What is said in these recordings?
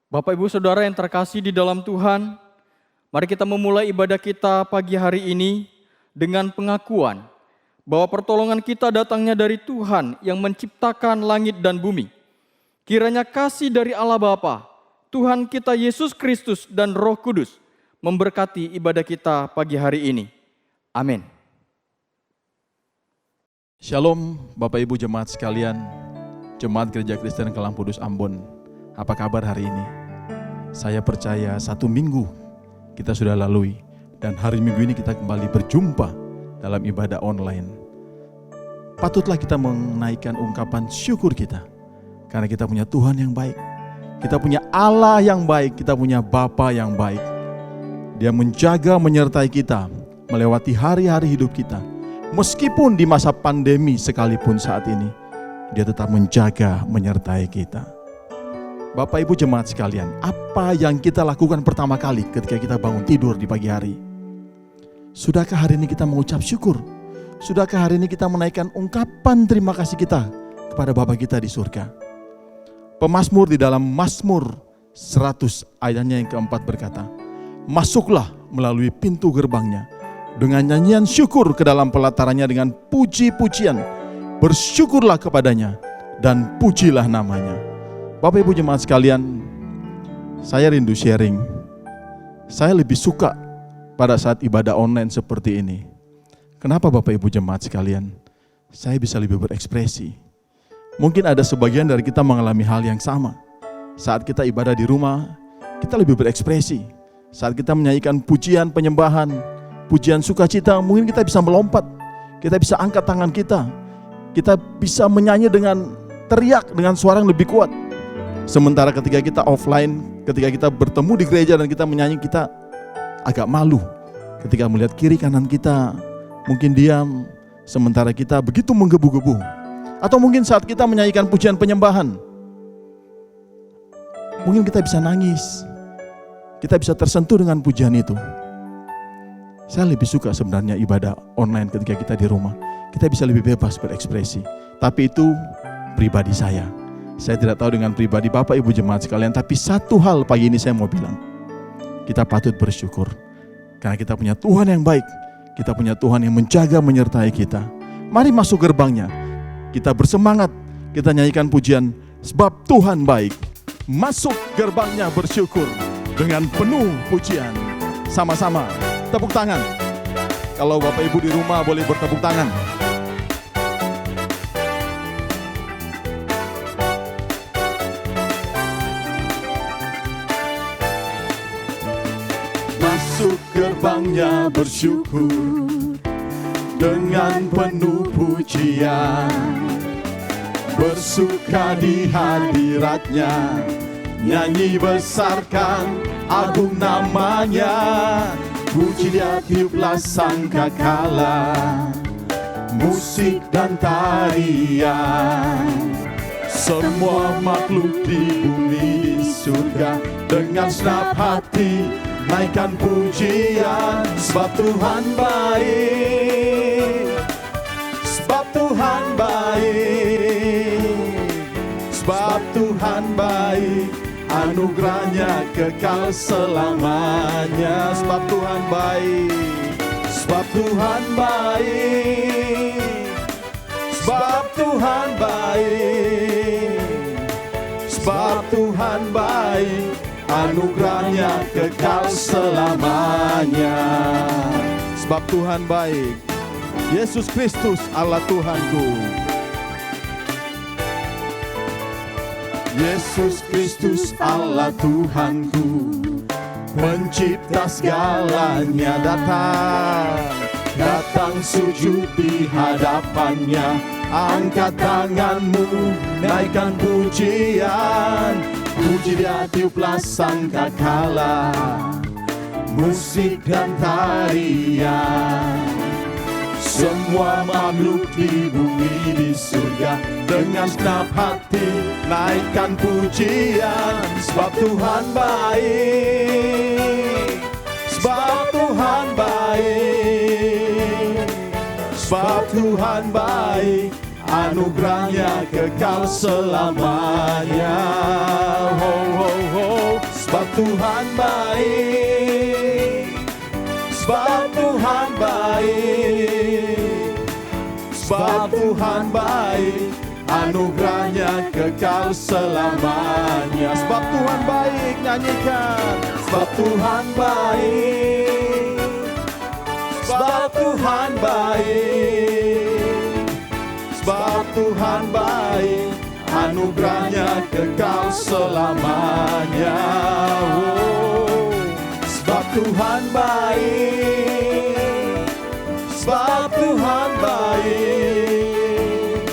Bapak Ibu Saudara yang terkasih di dalam Tuhan, mari kita memulai ibadah kita pagi hari ini dengan pengakuan bahwa pertolongan kita datangnya dari Tuhan yang menciptakan langit dan bumi. Kiranya kasih dari Allah Bapa, Tuhan kita Yesus Kristus dan Roh Kudus memberkati ibadah kita pagi hari ini. Amin. Shalom Bapak Ibu jemaat sekalian, Jemaat Gereja Kristen Kalampudus Ambon. Apa kabar hari ini? Saya percaya 1 minggu kita sudah lalui dan hari Minggu ini kita kembali berjumpa dalam ibadah online. Patutlah kita menaikkan ungkapan syukur kita karena kita punya Tuhan yang baik. Kita punya Allah yang baik, kita punya Bapa yang baik. Dia menjaga menyertai kita melewati hari-hari hidup kita. Meskipun di masa pandemi sekalipun saat ini, Dia tetap menjaga menyertai kita. Bapak Ibu jemaat sekalian, apa yang kita lakukan pertama kali ketika kita bangun tidur di pagi hari? Sudahkah hari ini kita mengucap syukur? Sudahkah hari ini kita menaikkan ungkapan terima kasih kita kepada Bapa kita di surga? Pemazmur di dalam Mazmur 100 ayatnya yang keempat berkata, masuklah melalui pintu gerbangnya dengan nyanyian syukur ke dalam pelatarannya dengan puji-pujian. Bersyukurlah kepadanya dan pujilah namanya. Bapak Ibu jemaat sekalian, saya rindu sharing. Saya lebih suka pada saat ibadah online seperti ini. Kenapa Bapak Ibu jemaat sekalian? Saya bisa lebih berekspresi. Mungkin ada sebagian dari kita mengalami hal yang sama. Saat kita ibadah di rumah, kita lebih berekspresi. Saat kita menyanyikan pujian penyembahan, pujian sukacita, mungkin kita bisa melompat. Kita bisa angkat tangan kita. Kita bisa menyanyi dengan teriak dengan suara yang lebih kuat. Sementara ketika kita offline, ketika kita bertemu di gereja dan kita menyanyi, kita agak malu. Ketika melihat kiri kanan kita mungkin diam, sementara kita begitu menggebu-gebu. Atau mungkin saat kita menyanyikan pujian penyembahan, mungkin kita bisa nangis. Kita bisa tersentuh dengan pujian itu. Saya lebih suka sebenarnya ibadah online ketika kita di rumah. Kita bisa lebih bebas berekspresi. Tapi itu pribadi saya. Saya tidak tahu dengan pribadi Bapak Ibu jemaat sekalian, tapi satu hal pagi ini saya mau bilang. Kita patut bersyukur karena kita punya Tuhan yang baik. Kita punya Tuhan yang menjaga menyertai kita. Mari masuk gerbangnya. Kita bersemangat, kita nyanyikan pujian sebab Tuhan baik. Masuk gerbangnya bersyukur dengan penuh pujian. Sama-sama tepuk tangan. Kalau Bapak Ibu di rumah boleh bertepuk tangan. Masuk gerbangnya bersyukur dengan penuh pujian, bersuka di hadiratnya, nyanyi besarkan agung namanya, puji dia tiuplah sangkakala. musik dan tarian. Semua makhluk di bumi di surga dengan senang hati naikkan pujian. Sebab Tuhan baik, sebab Tuhan baik, sebab Tuhan baik, anugerahnya kekal selamanya. Sebab Tuhan baik, sebab Tuhan baik, sebab Tuhan baik, sebab Tuhan baik, anugerahnya kekal selamanya. Sebab Tuhan baik, Yesus Kristus Allah Tuhanku. Yesus Kristus Allah Tuhanku, pencipta segalanya datang sujud di hadapannya. Angkat tanganmu, naikkan pujian, puji dia tiuplah sangkakala, musik dan tarian. Semua makhluk di bumi di surga dengan senang hati naikkan pujian. Sebab Tuhan baik, sebab Tuhan baik, sebab Tuhan baik, anugerahnya kekal selamanya. Ho, ho, ho. Sebab Tuhan baik, sebab Tuhan baik, sebab Tuhan baik, anugerahnya kekal selamanya. Sebab Tuhan baik, nyanyikan. Sebab Tuhan baik, sebab Tuhan baik, sebab Tuhan baik, anugerahnya kekal selamanya. Oh, sebab Tuhan baik, sebab Tuhan baik,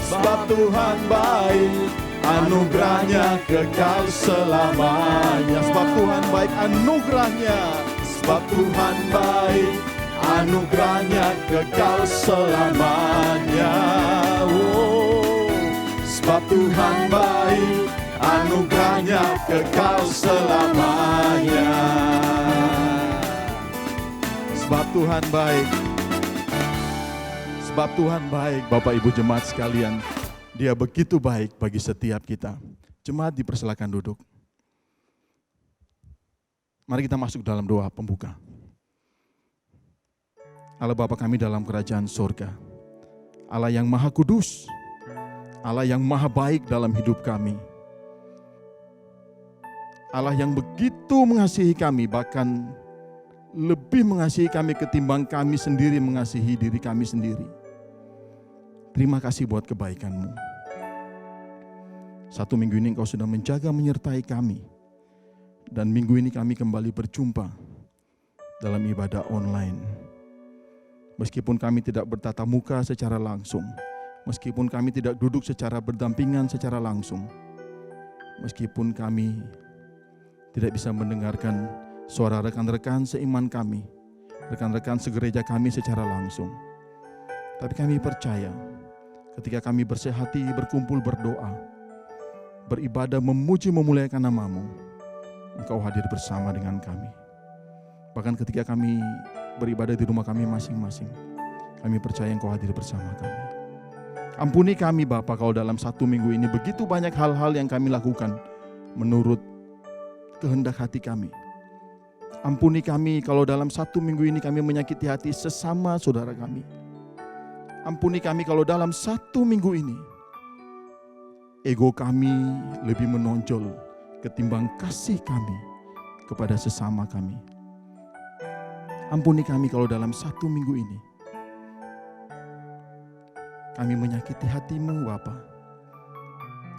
sebab Tuhan baik, anugerahnya kekal selamanya. Sebab Tuhan baik, anugerahnya. Sebab Tuhan baik, anugerahnya kekal selamanya. Oh, sebab Tuhan baik, anugerahnya kekal selamanya. Sebab Tuhan baik, sebab Tuhan baik, Bapak Ibu jemaat sekalian, Dia begitu baik bagi setiap kita. Jemaat dipersilakan duduk. Mari kita masuk dalam doa pembuka. Allah Bapa kami dalam kerajaan surga, Allah yang maha kudus, Allah yang maha baik dalam hidup kami, Allah yang begitu mengasihi kami, bahkan lebih mengasihi kami ketimbang kami sendiri mengasihi diri kami sendiri. Terima kasih buat kebaikan-Mu. Satu minggu ini Engkau sudah menjaga menyertai kami, dan minggu ini kami kembali berjumpa dalam ibadah online. Meskipun kami tidak bertatap muka secara langsung, meskipun kami tidak duduk secara berdampingan secara langsung, meskipun kami tidak bisa mendengarkan suara rekan-rekan seiman kami, rekan-rekan segereja kami secara langsung, tapi kami percaya ketika kami bersehati berkumpul berdoa, beribadah memuji memuliakan nama-Mu, Engkau hadir bersama dengan kami. Bahkan ketika kami beribadah di rumah kami masing-masing, kami percaya Engkau hadir bersama kami. Ampuni kami Bapa kalau dalam satu minggu ini begitu banyak hal-hal yang kami lakukan menurut kehendak hati kami. Ampuni kami kalau dalam satu minggu ini kami menyakiti hati sesama saudara kami. Ampuni kami kalau dalam satu minggu ini ego kami lebih menonjol ketimbang kasih kami kepada sesama kami. Ampuni kami kalau dalam satu minggu ini kami menyakiti hati-Mu Bapa,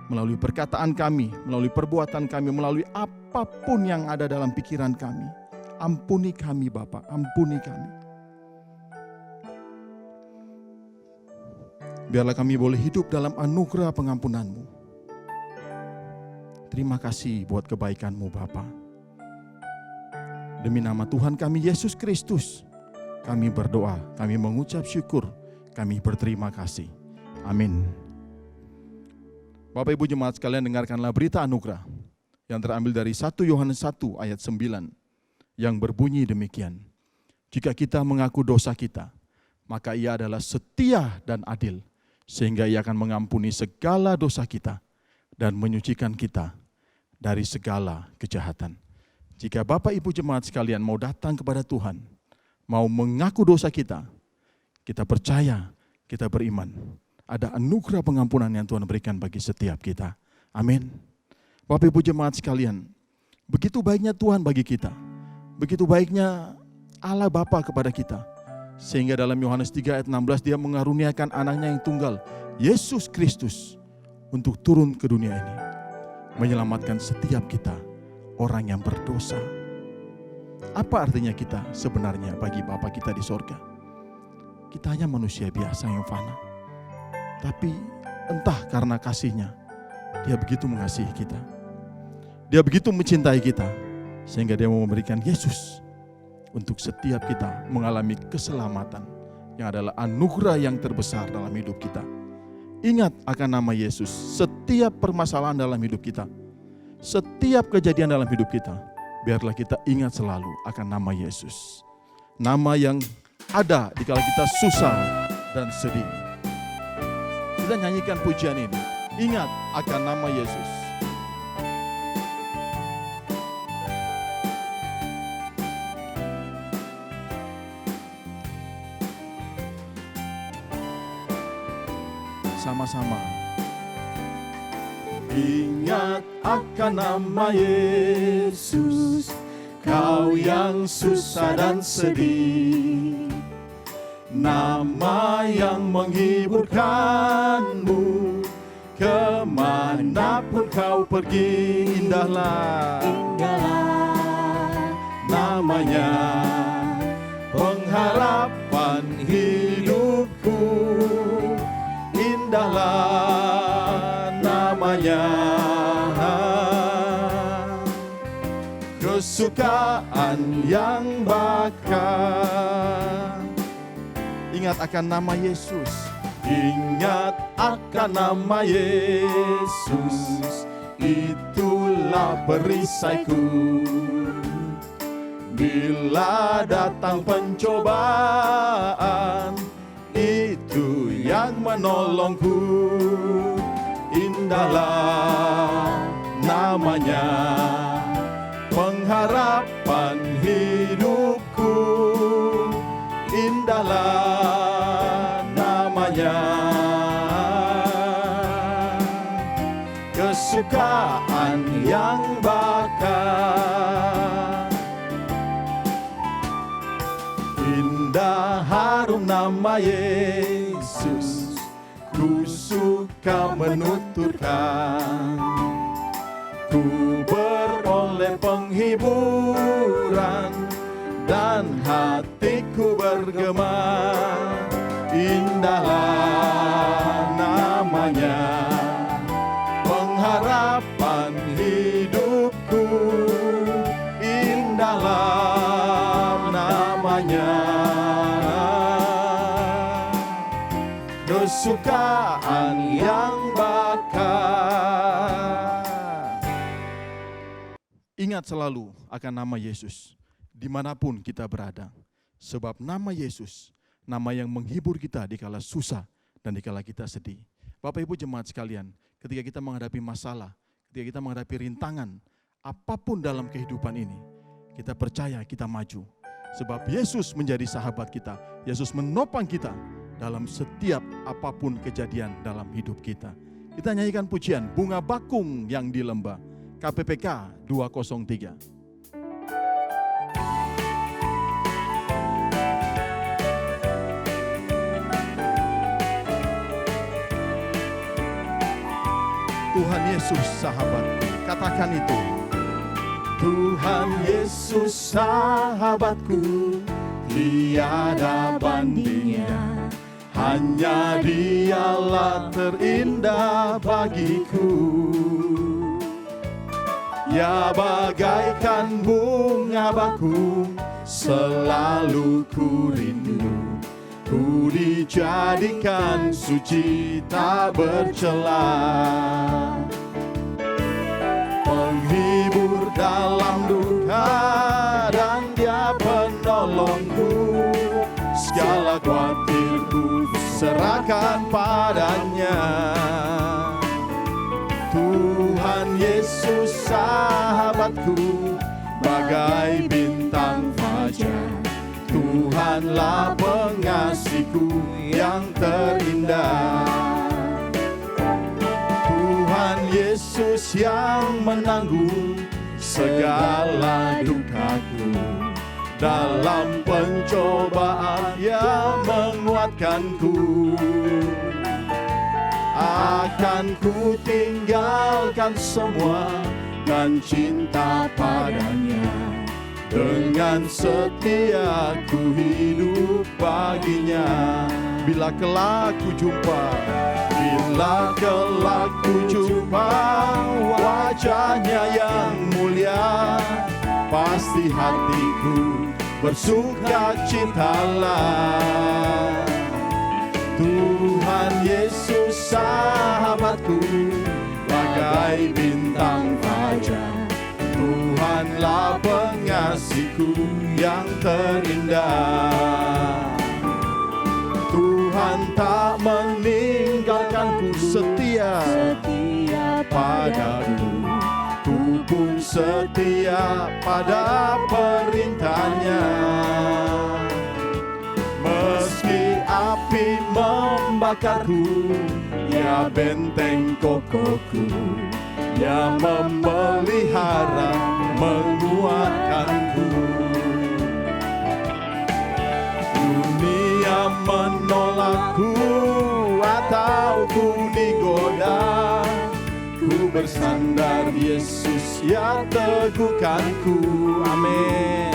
melalui perkataan kami, melalui perbuatan kami, melalui apapun yang ada dalam pikiran kami. Ampuni kami Bapa, ampuni kami. Biarlah kami boleh hidup dalam anugerah pengampunan-Mu. Terima kasih buat kebaikan-Mu Bapa. Demi nama Tuhan kami Yesus Kristus, kami berdoa, kami mengucap syukur, Kami berterima kasih. Amin. Bapak Ibu jemaat sekalian, dengarkanlah berita anugerah yang terambil dari 1 Yohanes 1 ayat 9 yang berbunyi demikian. Jika kita mengaku dosa kita, maka Ia adalah setia dan adil, sehingga Ia akan mengampuni segala dosa kita dan menyucikan kita dari segala kejahatan. Jika Bapak Ibu jemaat sekalian mau datang kepada Tuhan, mau mengaku dosa kita percaya, kita beriman. Ada anugerah pengampunan yang Tuhan berikan bagi setiap kita. Amin. Bapak Ibu jemaat sekalian, begitu baiknya Tuhan bagi kita. Begitu baiknya Allah Bapa kepada kita. Sehingga dalam Yohanes 3 ayat 16 Dia mengaruniakan anaknya yang tunggal, Yesus Kristus, untuk turun ke dunia ini. Menyelamatkan setiap kita, orang yang berdosa. Apa artinya kita sebenarnya bagi Bapa kita di sorga? Kita hanya manusia biasa yang fana. Tapi entah karena kasih-Nya, Dia begitu mengasihi kita. Dia begitu mencintai kita, sehingga Dia mau memberikan Yesus untuk setiap kita mengalami keselamatan yang adalah anugerah yang terbesar dalam hidup kita. Ingat akan nama Yesus. Setiap permasalahan dalam hidup kita, setiap kejadian dalam hidup kita, biarlah kita ingat selalu akan nama Yesus. Nama yang ada dikala kita susah dan sedih. Kita nyanyikan pujian ini. Ingat akan nama Yesus. Sama-sama. Ingat akan nama Yesus, kau yang susah dan sedih. Nama yang menghiburkanmu, kemanapun kau pergi. Indahlah namanya, pengharapan hidupku. Indahlah namanya, kesukaan yang bakar. Ingat akan nama Yesus. Ingat akan nama Yesus, itulah perisaiku. Bila datang pencobaan, itu yang menolongku. Indahlah namanya, pengharapan hidupku. Indahlah namanya, kesukaan yang bakar. Indah harum nama Yesus, ku suka menuturkan. Ku beroleh penghiburan dan hatiku bergema. Indahlah namanya, pengharapan hidupku. Indahlah namanya, kesukaan yang bakar. Ingat selalu akan nama Yesus dimanapun kita berada. Sebab nama Yesus, nama yang menghibur kita dikala susah dan dikala kita sedih. Bapak Ibu jemaat sekalian, ketika kita menghadapi masalah, ketika kita menghadapi rintangan, apapun dalam kehidupan ini, kita percaya kita maju. Sebab Yesus menjadi sahabat kita. Yesus menopang kita dalam setiap apapun kejadian dalam hidup kita. Kita nyanyikan pujian Bunga Bakung yang di Lembah, KPPK 203. Tuhan Yesus sahabatku, katakan itu. Tuhan Yesus sahabatku, tiada bandingnya. Hanya Dialah terindah bagiku. Ya bagaikan bunga bakung, selalu ku rindu. Ku dijadikan suci tak bercela, penghibur dalam duka, dan Dia penolongku. Segala khawatirku serahkan padanya. Tuhan Yesus sahabatku, bagai bintang fajar. Tuhanlah pengasihku yang terindah. Tuhan Yesus yang menanggung segala dukaku. Dalam pencobaan Dia menguatkanku. Akan ku tinggalkan semua dan cinta padanya. Dengan setia ku hidup baginya. Bila kelak ku jumpa, bila kelak ku jumpa wajahnya yang mulia, pasti hatiku bersuka citalah. Tuhan Yesus sahabatku, bagai bintang fajar. Tuhanlah pengasihku yang terindah. Tuhan tak meninggalkanku, setia padaku. Ku pun setia pada perintahnya. Meski api membakarku, ya benteng kokohku. Dia memelihara, menguatkanku. Dunia menolakku atau ku digoda, ku bersandar Yesus ya teguhkanku. Amin.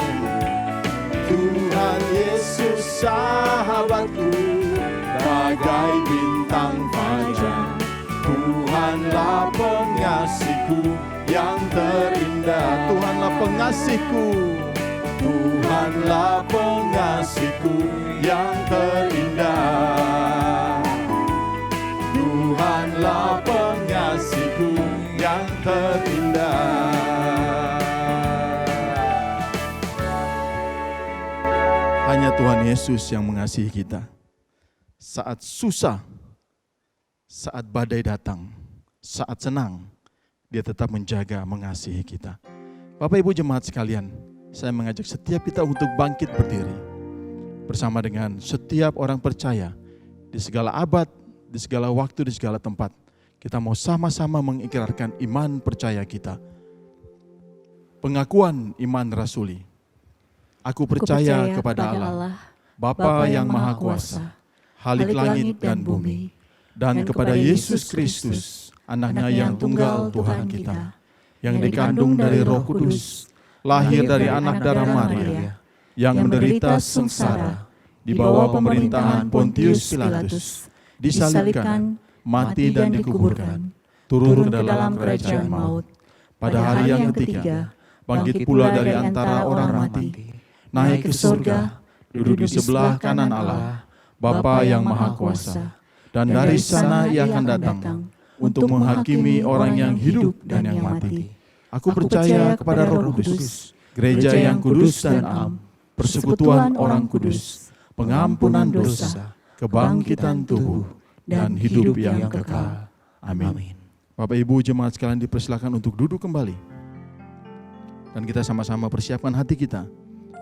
Tuhan Yesus sahabatku, bagai bintang fajar. Tuhanlah pengasihku yang terindah. Tuhanlah pengasihku. Tuhanlah pengasihku yang terindah. Tuhanlah pengasihku yang terindah. Hanya Tuhan Yesus yang mengasihi kita. Saat susah, saat badai datang, saat senang, Dia tetap menjaga, mengasihi kita. Bapak Ibu jemaat sekalian, saya mengajak setiap kita untuk bangkit berdiri. Bersama dengan setiap orang percaya, di segala abad, di segala waktu, di segala tempat. Kita mau sama-sama mengikrarkan iman percaya kita. Pengakuan iman rasuli. Aku percaya kepada Allah, Bapa yang Maha Kuasa, Khalik langit dan bumi, dan kepada Yesus Kristus, Anaknya yang tunggal Tuhan kita, yang dikandung dari Roh Kudus, lahir dari anak darah Maria, yang menderita sengsara, di bawah pemerintahan Pontius Pilatus, disalibkan, mati dan dikuburkan, turun ke dalam kerajaan maut. Pada hari yang ketiga, bangkit pula dari antara orang mati, naik ke surga, duduk di sebelah kanan Allah, Bapa yang Maha Kuasa. Dan dari sana Ia akan datang untuk menghakimi orang yang hidup dan yang mati. Aku percaya kepada Roh Kudus, gereja yang kudus dan am, persekutuan orang kudus, pengampunan dosa, kebangkitan tubuh, dan hidup yang kekal. Amin. Bapak Ibu jemaat sekalian dipersilakan untuk duduk kembali. Dan kita sama-sama persiapkan hati kita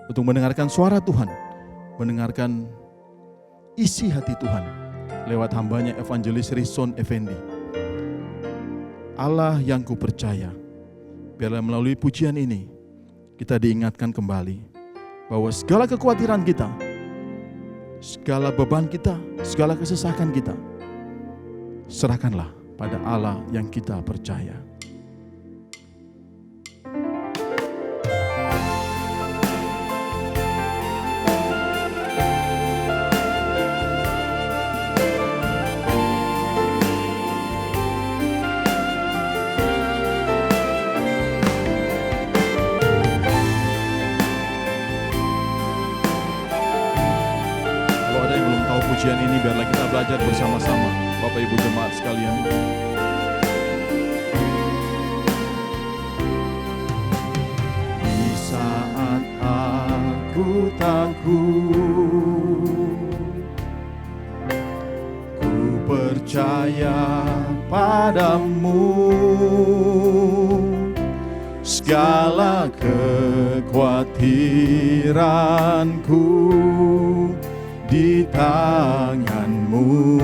untuk mendengarkan suara Tuhan, mendengarkan isi hati Tuhan lewat hambanya Evangelis Rison Effendi. Allah yang kupercaya. Biarlah melalui pujian ini kita diingatkan kembali bahwa segala kekhawatiran kita, segala beban kita, segala kesesakan kita, serahkanlah pada Allah yang kita percaya. kita belajar bersama-sama, Bapak Ibu jemaat sekalian. Di saat aku takut, ku percaya padamu. Segala kekhawatiranku di tangan-Mu,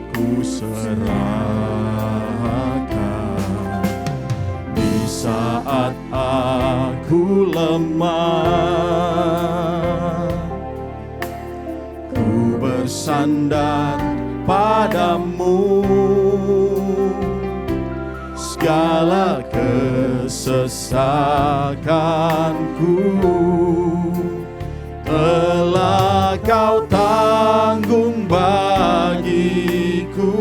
ku serahkan. Di saat aku lemah, ku bersandar padamu. Segala kesesakanku telah Kau tanggung bagiku.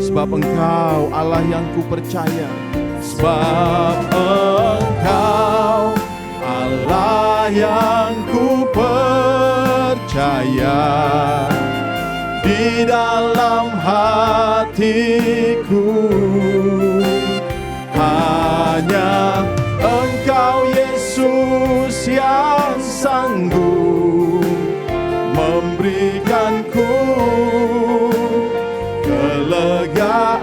Sebab Engkau Allah yang ku percaya. Sebab Engkau Allah yang ku percaya. Di dalam hatiku hanya Engkau Yesus yang sanggup memberikanku kelegaan.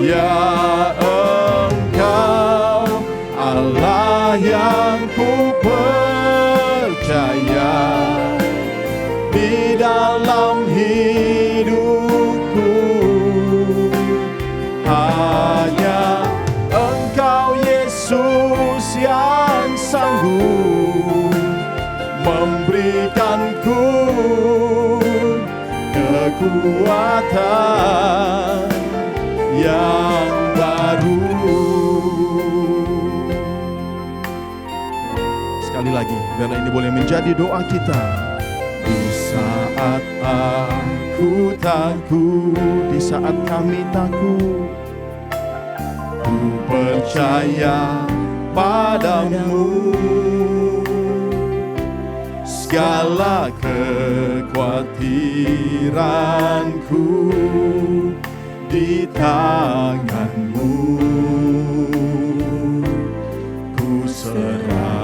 Ya Engkau Allah yang ku percaya. Di dalam hidupku hanya Engkau Yesus yang sanggup memberikanku kekuatan yang baru. Sekali lagi, biarlah ini boleh menjadi doa kita. Di saat aku takut, di saat kami takut, ku percaya padamu. Segala kekhawatiranku di tangan-Mu, ku serahkan.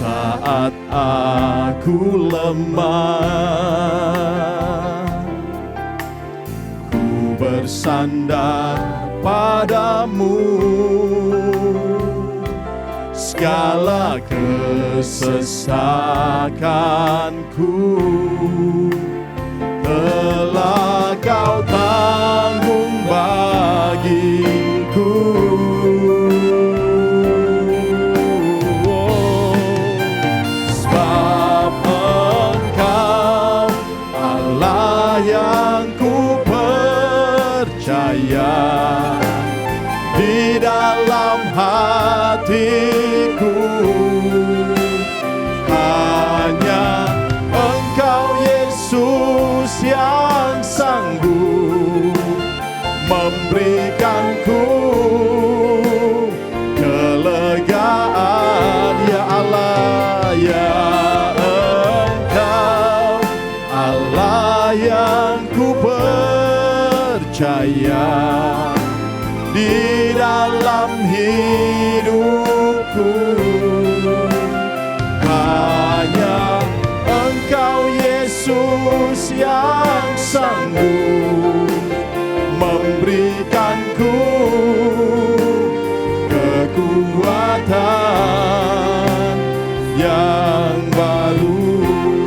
Saat aku lemah, ku bersandar padamu. Segala kesesakanku telah Kau tanggung bagiku. Di dalam hatiku hanya Engkau Yesus yang sanggup memberikanku kelegaan. Ya Allah, ya Engkau Allah yang ku percaya. Di dalam hidupku hanya Engkau Yesus yang sanggup memberikanku kekuatan yang baru.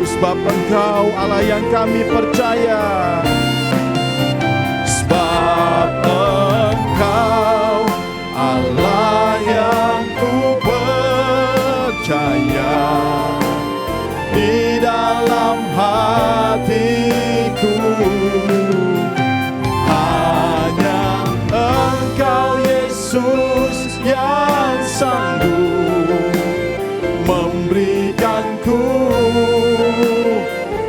Sebab Engkau Allah yang kami percaya. Sebab Engkau Allah yang ku percaya. Di dalam hatiku hanya Engkau Yesus yang sanggup memberikanku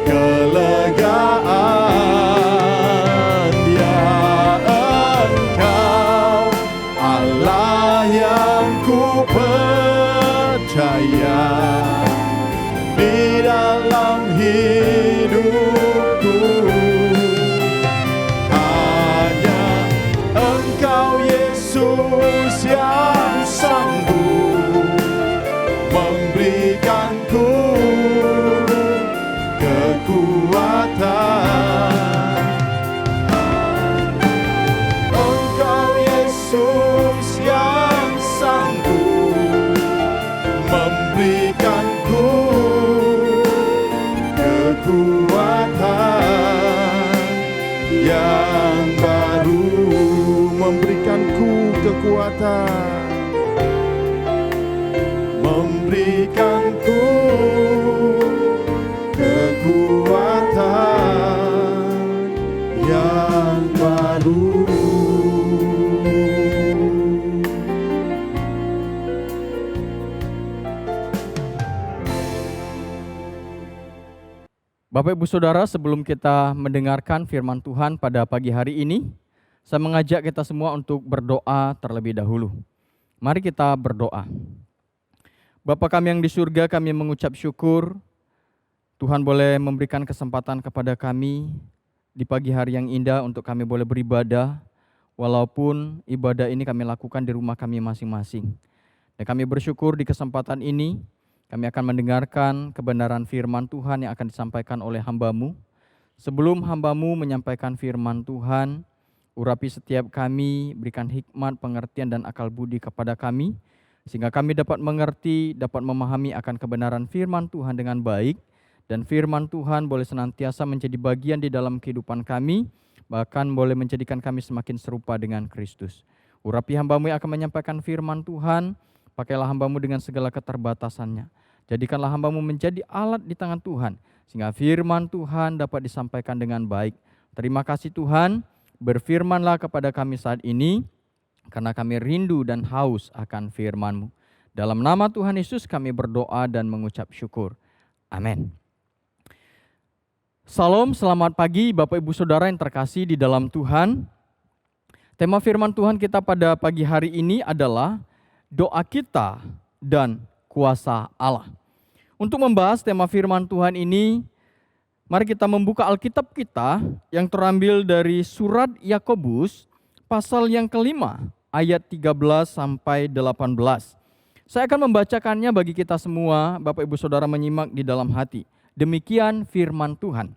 kelegaan memberikanku kekuatan yang baru. Bapak Ibu Saudara, sebelum kita mendengarkan firman Tuhan pada pagi hari ini, saya mengajak kita semua untuk berdoa terlebih dahulu. Mari kita berdoa. Bapa kami yang di surga, kami mengucap syukur Tuhan boleh memberikan kesempatan kepada kami di pagi hari yang indah untuk kami boleh beribadah, walaupun ibadah ini kami lakukan di rumah kami masing-masing. Dan kami bersyukur di kesempatan ini, kami akan mendengarkan kebenaran firman Tuhan yang akan disampaikan oleh hamba-Mu. Sebelum hamba-Mu menyampaikan firman Tuhan, urapi setiap kami, berikan hikmat, pengertian, dan akal budi kepada kami, sehingga kami dapat mengerti, dapat memahami akan kebenaran firman Tuhan dengan baik, dan firman Tuhan boleh senantiasa menjadi bagian di dalam kehidupan kami, bahkan boleh menjadikan kami semakin serupa dengan Kristus. Urapi hamba-Mu yang akan menyampaikan firman Tuhan, pakailah hamba-Mu dengan segala keterbatasannya. Jadikanlah hamba-Mu menjadi alat di tangan Tuhan, sehingga firman Tuhan dapat disampaikan dengan baik. Terima kasih Tuhan, berfirmanlah kepada kami saat ini, karena kami rindu dan haus akan firman-Mu. Dalam nama Tuhan Yesus kami berdoa dan mengucap syukur. Amin. Salam, selamat pagi Bapak Ibu Saudara yang terkasih di dalam Tuhan. Tema firman Tuhan kita pada pagi hari ini adalah doa kita dan kuasa Allah. Untuk membahas tema firman Tuhan ini, mari kita membuka Alkitab kita yang terambil dari surat Yakobus pasal yang kelima ayat 13 sampai 18. Saya akan membacakannya bagi kita semua, Bapak Ibu Saudara menyimak di dalam hati. Demikian firman Tuhan.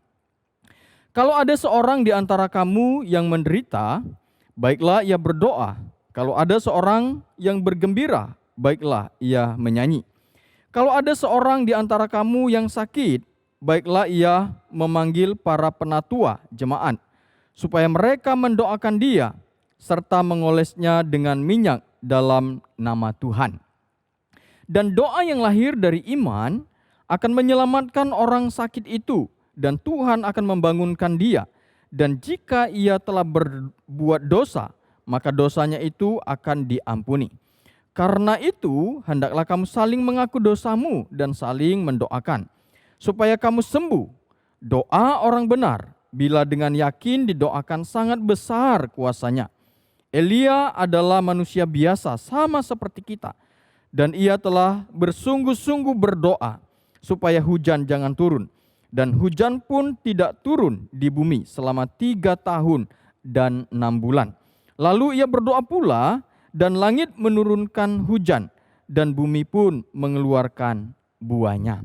Kalau ada seorang di antara kamu yang menderita, baiklah ia berdoa. Kalau ada seorang yang bergembira, baiklah ia menyanyi. Kalau ada seorang di antara kamu yang sakit, baiklah ia memanggil para penatua jemaat, supaya mereka mendoakan dia, serta mengolesnya dengan minyak dalam nama Tuhan. Dan doa yang lahir dari iman akan menyelamatkan orang sakit itu, dan Tuhan akan membangunkan dia. Dan jika ia telah berbuat dosa, maka dosanya itu akan diampuni. Karena itu, hendaklah kamu saling mengaku dosamu dan saling mendoakan, supaya kamu sembuh. Doa orang benar, bila dengan yakin didoakan sangat besar kuasanya. Elia adalah manusia biasa sama seperti kita, dan ia telah bersungguh-sungguh berdoa, supaya hujan jangan turun. Dan hujan pun tidak turun di bumi selama 3 tahun dan 6 bulan. Lalu ia berdoa pula, dan langit menurunkan hujan, dan bumi pun mengeluarkan buahnya.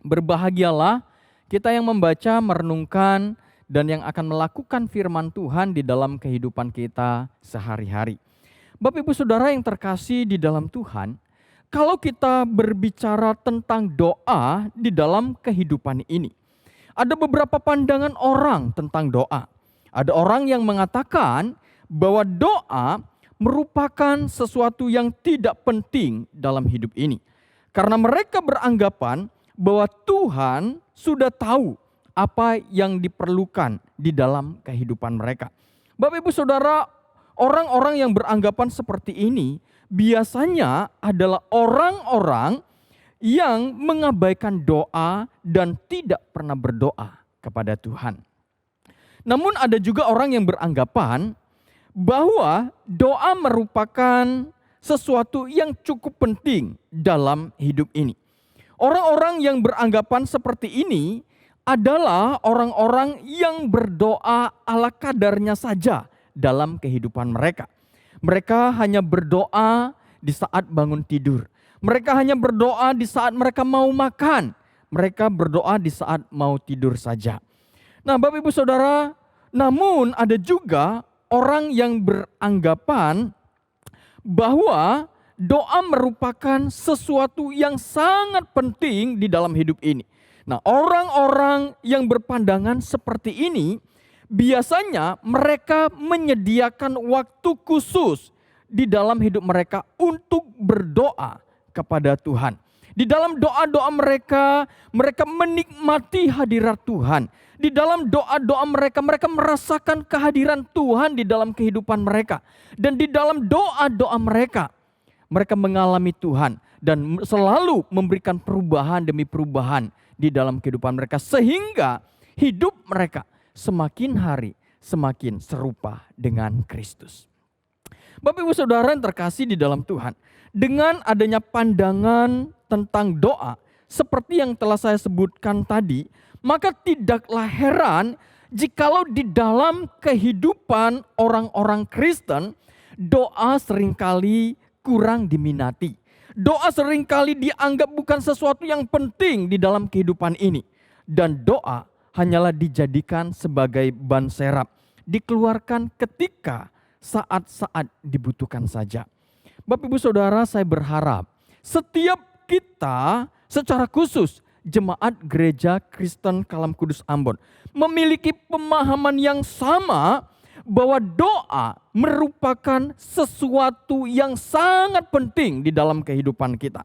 Berbahagialah kita yang membaca, merenungkan, dan yang akan melakukan firman Tuhan di dalam kehidupan kita sehari-hari. Bapak Ibu Saudara yang terkasih di dalam Tuhan, kalau kita berbicara tentang doa di dalam kehidupan ini, ada beberapa pandangan orang tentang doa. Ada orang yang mengatakan bahwa doa merupakan sesuatu yang tidak penting dalam hidup ini. Karena mereka beranggapan bahwa Tuhan sudah tahu apa yang diperlukan di dalam kehidupan mereka. Bapak Ibu Saudara, orang-orang yang beranggapan seperti ini biasanya adalah orang-orang yang mengabaikan doa dan tidak pernah berdoa kepada Tuhan. Namun ada juga orang yang beranggapan bahwa doa merupakan sesuatu yang cukup penting dalam hidup ini. Orang-orang yang beranggapan seperti ini adalah orang-orang yang berdoa ala kadarnya saja dalam kehidupan mereka. Mereka hanya berdoa di saat bangun tidur. Mereka hanya berdoa di saat mereka mau makan. Mereka berdoa di saat mau tidur saja. Nah, Bapak Ibu Saudara, namun ada juga orang yang beranggapan bahwa doa merupakan sesuatu yang sangat penting di dalam hidup ini. Nah, orang-orang yang berpandangan seperti ini biasanya mereka menyediakan waktu khusus di dalam hidup mereka untuk berdoa kepada Tuhan. Di dalam doa-doa mereka, mereka menikmati hadirat Tuhan. Di dalam doa-doa mereka, mereka merasakan kehadiran Tuhan di dalam kehidupan mereka. Dan di dalam doa-doa mereka, mereka mengalami Tuhan dan selalu memberikan perubahan demi perubahan di dalam kehidupan mereka. Sehingga hidup mereka semakin hari semakin serupa dengan Kristus. Bapak Ibu Saudara yang terkasih di dalam Tuhan, dengan adanya pandangan tentang doa seperti yang telah saya sebutkan tadi, maka tidaklah heran jikalau di dalam kehidupan orang-orang Kristen, doa seringkali kurang diminati. Doa seringkali dianggap bukan sesuatu yang penting di dalam kehidupan ini. Dan doa hanyalah dijadikan sebagai ban serap, dikeluarkan ketika saat-saat dibutuhkan saja. Bapak Ibu Saudara, saya berharap setiap kita secara khusus jemaat Gereja Kristen Kalam Kudus Ambon memiliki pemahaman yang sama bahwa doa merupakan sesuatu yang sangat penting di dalam kehidupan kita,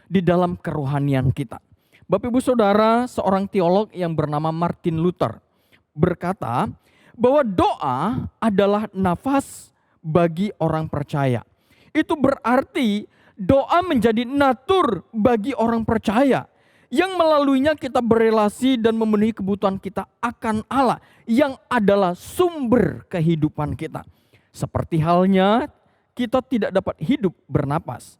di dalam kerohanian kita. Bapak Ibu Saudara, seorang teolog yang bernama Martin Luther berkata bahwa doa adalah nafas bagi orang percaya. Itu berarti doa menjadi natur bagi orang percaya yang melaluinya kita berelasi dan memenuhi kebutuhan kita akan Allah yang adalah sumber kehidupan kita. Seperti halnya kita tidak dapat hidup bernapas,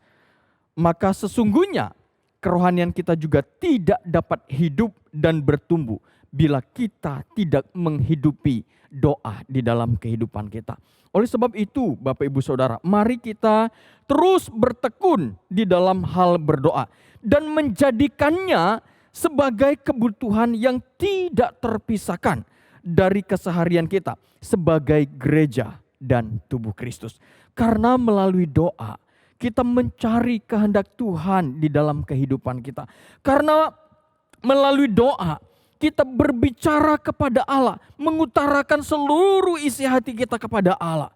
maka sesungguhnya kerohanian kita juga tidak dapat hidup dan bertumbuh bila kita tidak menghidupi doa di dalam kehidupan kita. Oleh sebab itu, Bapak Ibu Saudara, mari kita terus bertekun di dalam hal berdoa dan menjadikannya sebagai kebutuhan yang tidak terpisahkan dari keseharian kita sebagai gereja dan tubuh Kristus. Karena melalui doa kita mencari kehendak Tuhan di dalam kehidupan kita. Karena melalui doa kita berbicara kepada Allah, mengutarakan seluruh isi hati kita kepada Allah.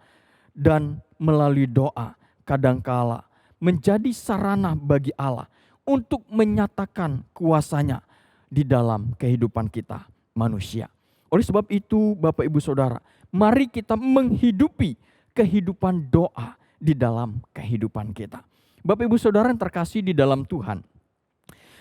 Dan melalui doa kadangkala menjadi sarana bagi Allah untuk menyatakan kuasanya di dalam kehidupan kita manusia. Oleh sebab itu Bapak Ibu Saudara, mari kita menghidupi kehidupan doa di dalam kehidupan kita. Bapak Ibu Saudara yang terkasih di dalam Tuhan,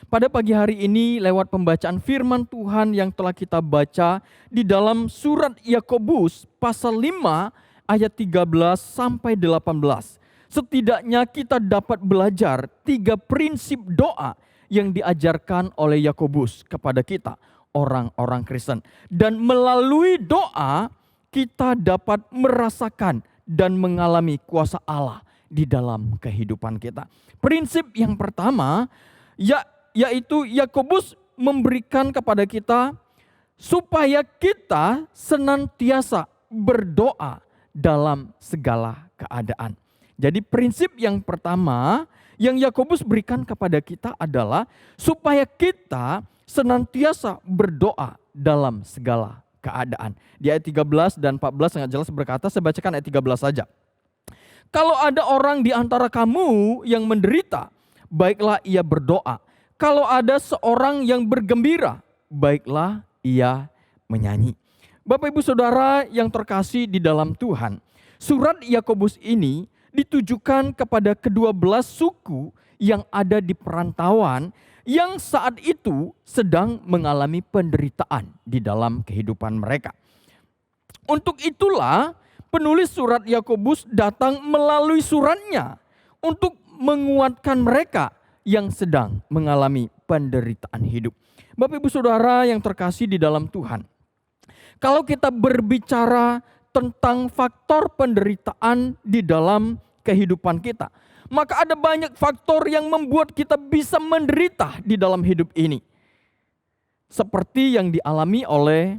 pada pagi hari ini lewat pembacaan firman Tuhan yang telah kita baca di dalam surat Yakobus pasal 5 ayat 13 sampai 18. Setidaknya kita dapat belajar 3 prinsip doa yang diajarkan oleh Yakobus kepada kita orang-orang Kristen. Dan melalui doa kita dapat merasakan dan mengalami kuasa Allah di dalam kehidupan kita. Prinsip yang pertama yaitu Yakobus memberikan kepada kita supaya kita senantiasa berdoa dalam segala keadaan. Jadi prinsip yang pertama yang Yakobus berikan kepada kita adalah supaya kita senantiasa berdoa dalam segala keadaan. Di ayat 13 dan 14 sangat jelas berkata, saya bacakan ayat 13 saja. Kalau ada orang di antara kamu yang menderita, baiklah ia berdoa. Kalau ada seorang yang bergembira, baiklah ia menyanyi. Bapak Ibu Saudara yang terkasih di dalam Tuhan, surat Yakobus ini ditujukan kepada ke-12 suku yang ada di perantauan yang saat itu sedang mengalami penderitaan di dalam kehidupan mereka. Untuk itulah penulis surat Yakobus datang melalui suratnya untuk menguatkan mereka yang sedang mengalami penderitaan hidup. Bapak Ibu Saudara yang terkasih di dalam Tuhan, kalau kita berbicara tentang faktor penderitaan di dalam kehidupan kita, maka ada banyak faktor yang membuat kita bisa menderita di dalam hidup ini. Seperti yang dialami oleh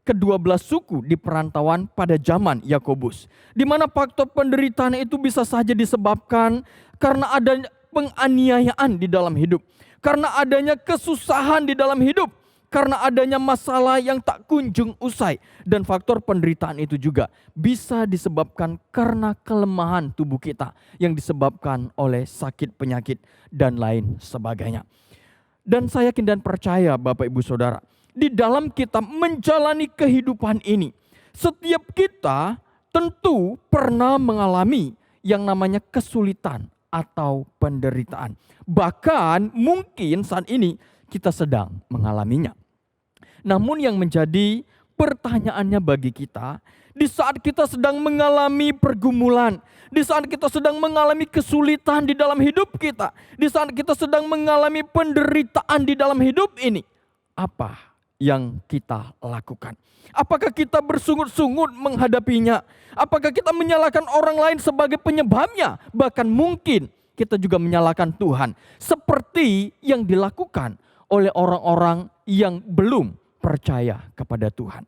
ke-12 suku di perantauan pada zaman Yakobus, di mana faktor penderitaan itu bisa saja disebabkan karena adanya penganiayaan di dalam hidup, karena adanya kesusahan di dalam hidup, karena adanya masalah yang tak kunjung usai. Dan faktor penderitaan itu juga bisa disebabkan karena kelemahan tubuh kita yang disebabkan oleh sakit penyakit dan lain sebagainya. Dan saya yakin dan percaya Bapak Ibu Saudara, di dalam kita menjalani kehidupan ini, setiap kita tentu pernah mengalami yang namanya kesulitan atau penderitaan. Bahkan mungkin saat ini kita sedang mengalaminya. Namun yang menjadi pertanyaannya bagi kita, di saat kita sedang mengalami pergumulan, di saat kita sedang mengalami kesulitan di dalam hidup kita, di saat kita sedang mengalami penderitaan di dalam hidup ini, apa yang kita lakukan? Apakah kita bersungut-sungut menghadapinya? Apakah kita menyalahkan orang lain sebagai penyebabnya? Bahkan mungkin kita juga menyalahkan Tuhan, seperti yang dilakukan oleh orang-orang yang belum percaya kepada Tuhan.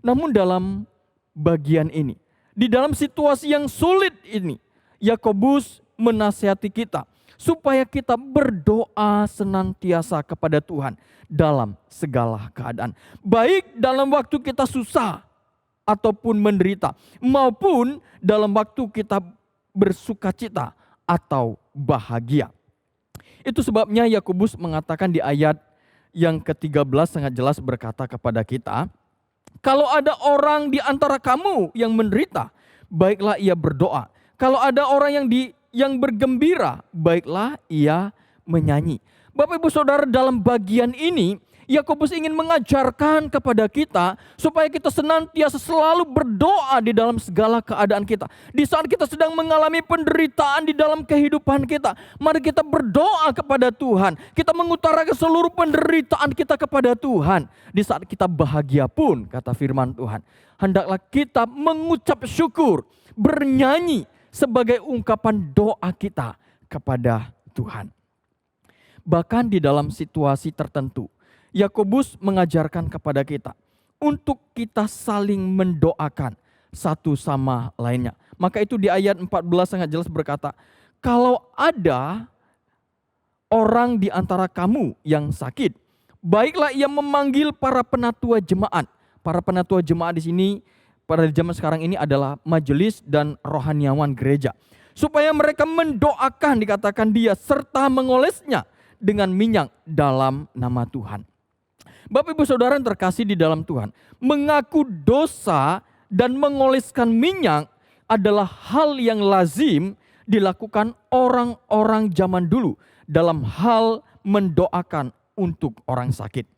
Namun dalam bagian ini, di dalam situasi yang sulit ini, Yakobus menasihati kita supaya kita berdoa senantiasa kepada Tuhan dalam segala keadaan. Baik dalam waktu kita susah ataupun menderita, maupun dalam waktu kita bersukacita atau bahagia. Itu sebabnya Yakobus mengatakan di ayat yang ke-13 sangat jelas berkata kepada kita, kalau ada orang di antara kamu yang menderita, baiklah ia berdoa. Kalau ada orang yang bergembira, baiklah ia menyanyi. Bapak Ibu Saudara, dalam bagian ini Yakobus ingin mengajarkan kepada kita supaya kita senantiasa selalu berdoa di dalam segala keadaan kita. Di saat kita sedang mengalami penderitaan di dalam kehidupan kita, mari kita berdoa kepada Tuhan. Kita mengutarakan seluruh penderitaan kita kepada Tuhan. Di saat kita bahagia pun, kata firman Tuhan, hendaklah kita mengucap syukur, bernyanyi sebagai ungkapan doa kita kepada Tuhan. Bahkan di dalam situasi tertentu, Yakobus mengajarkan kepada kita untuk kita saling mendoakan satu sama lainnya. Maka itu di ayat 14 sangat jelas berkata, kalau ada orang di antara kamu yang sakit, baiklah ia memanggil para penatua jemaat. Para penatua jemaat di sini pada zaman sekarang ini adalah majelis dan rohaniawan gereja. Supaya mereka mendoakan, dikatakan dia, serta mengolesnya dengan minyak dalam nama Tuhan. Bapak Ibu Saudara yang terkasih di dalam Tuhan, mengaku dosa dan mengoleskan minyak adalah hal yang lazim dilakukan orang-orang zaman dulu dalam hal mendoakan untuk orang sakit.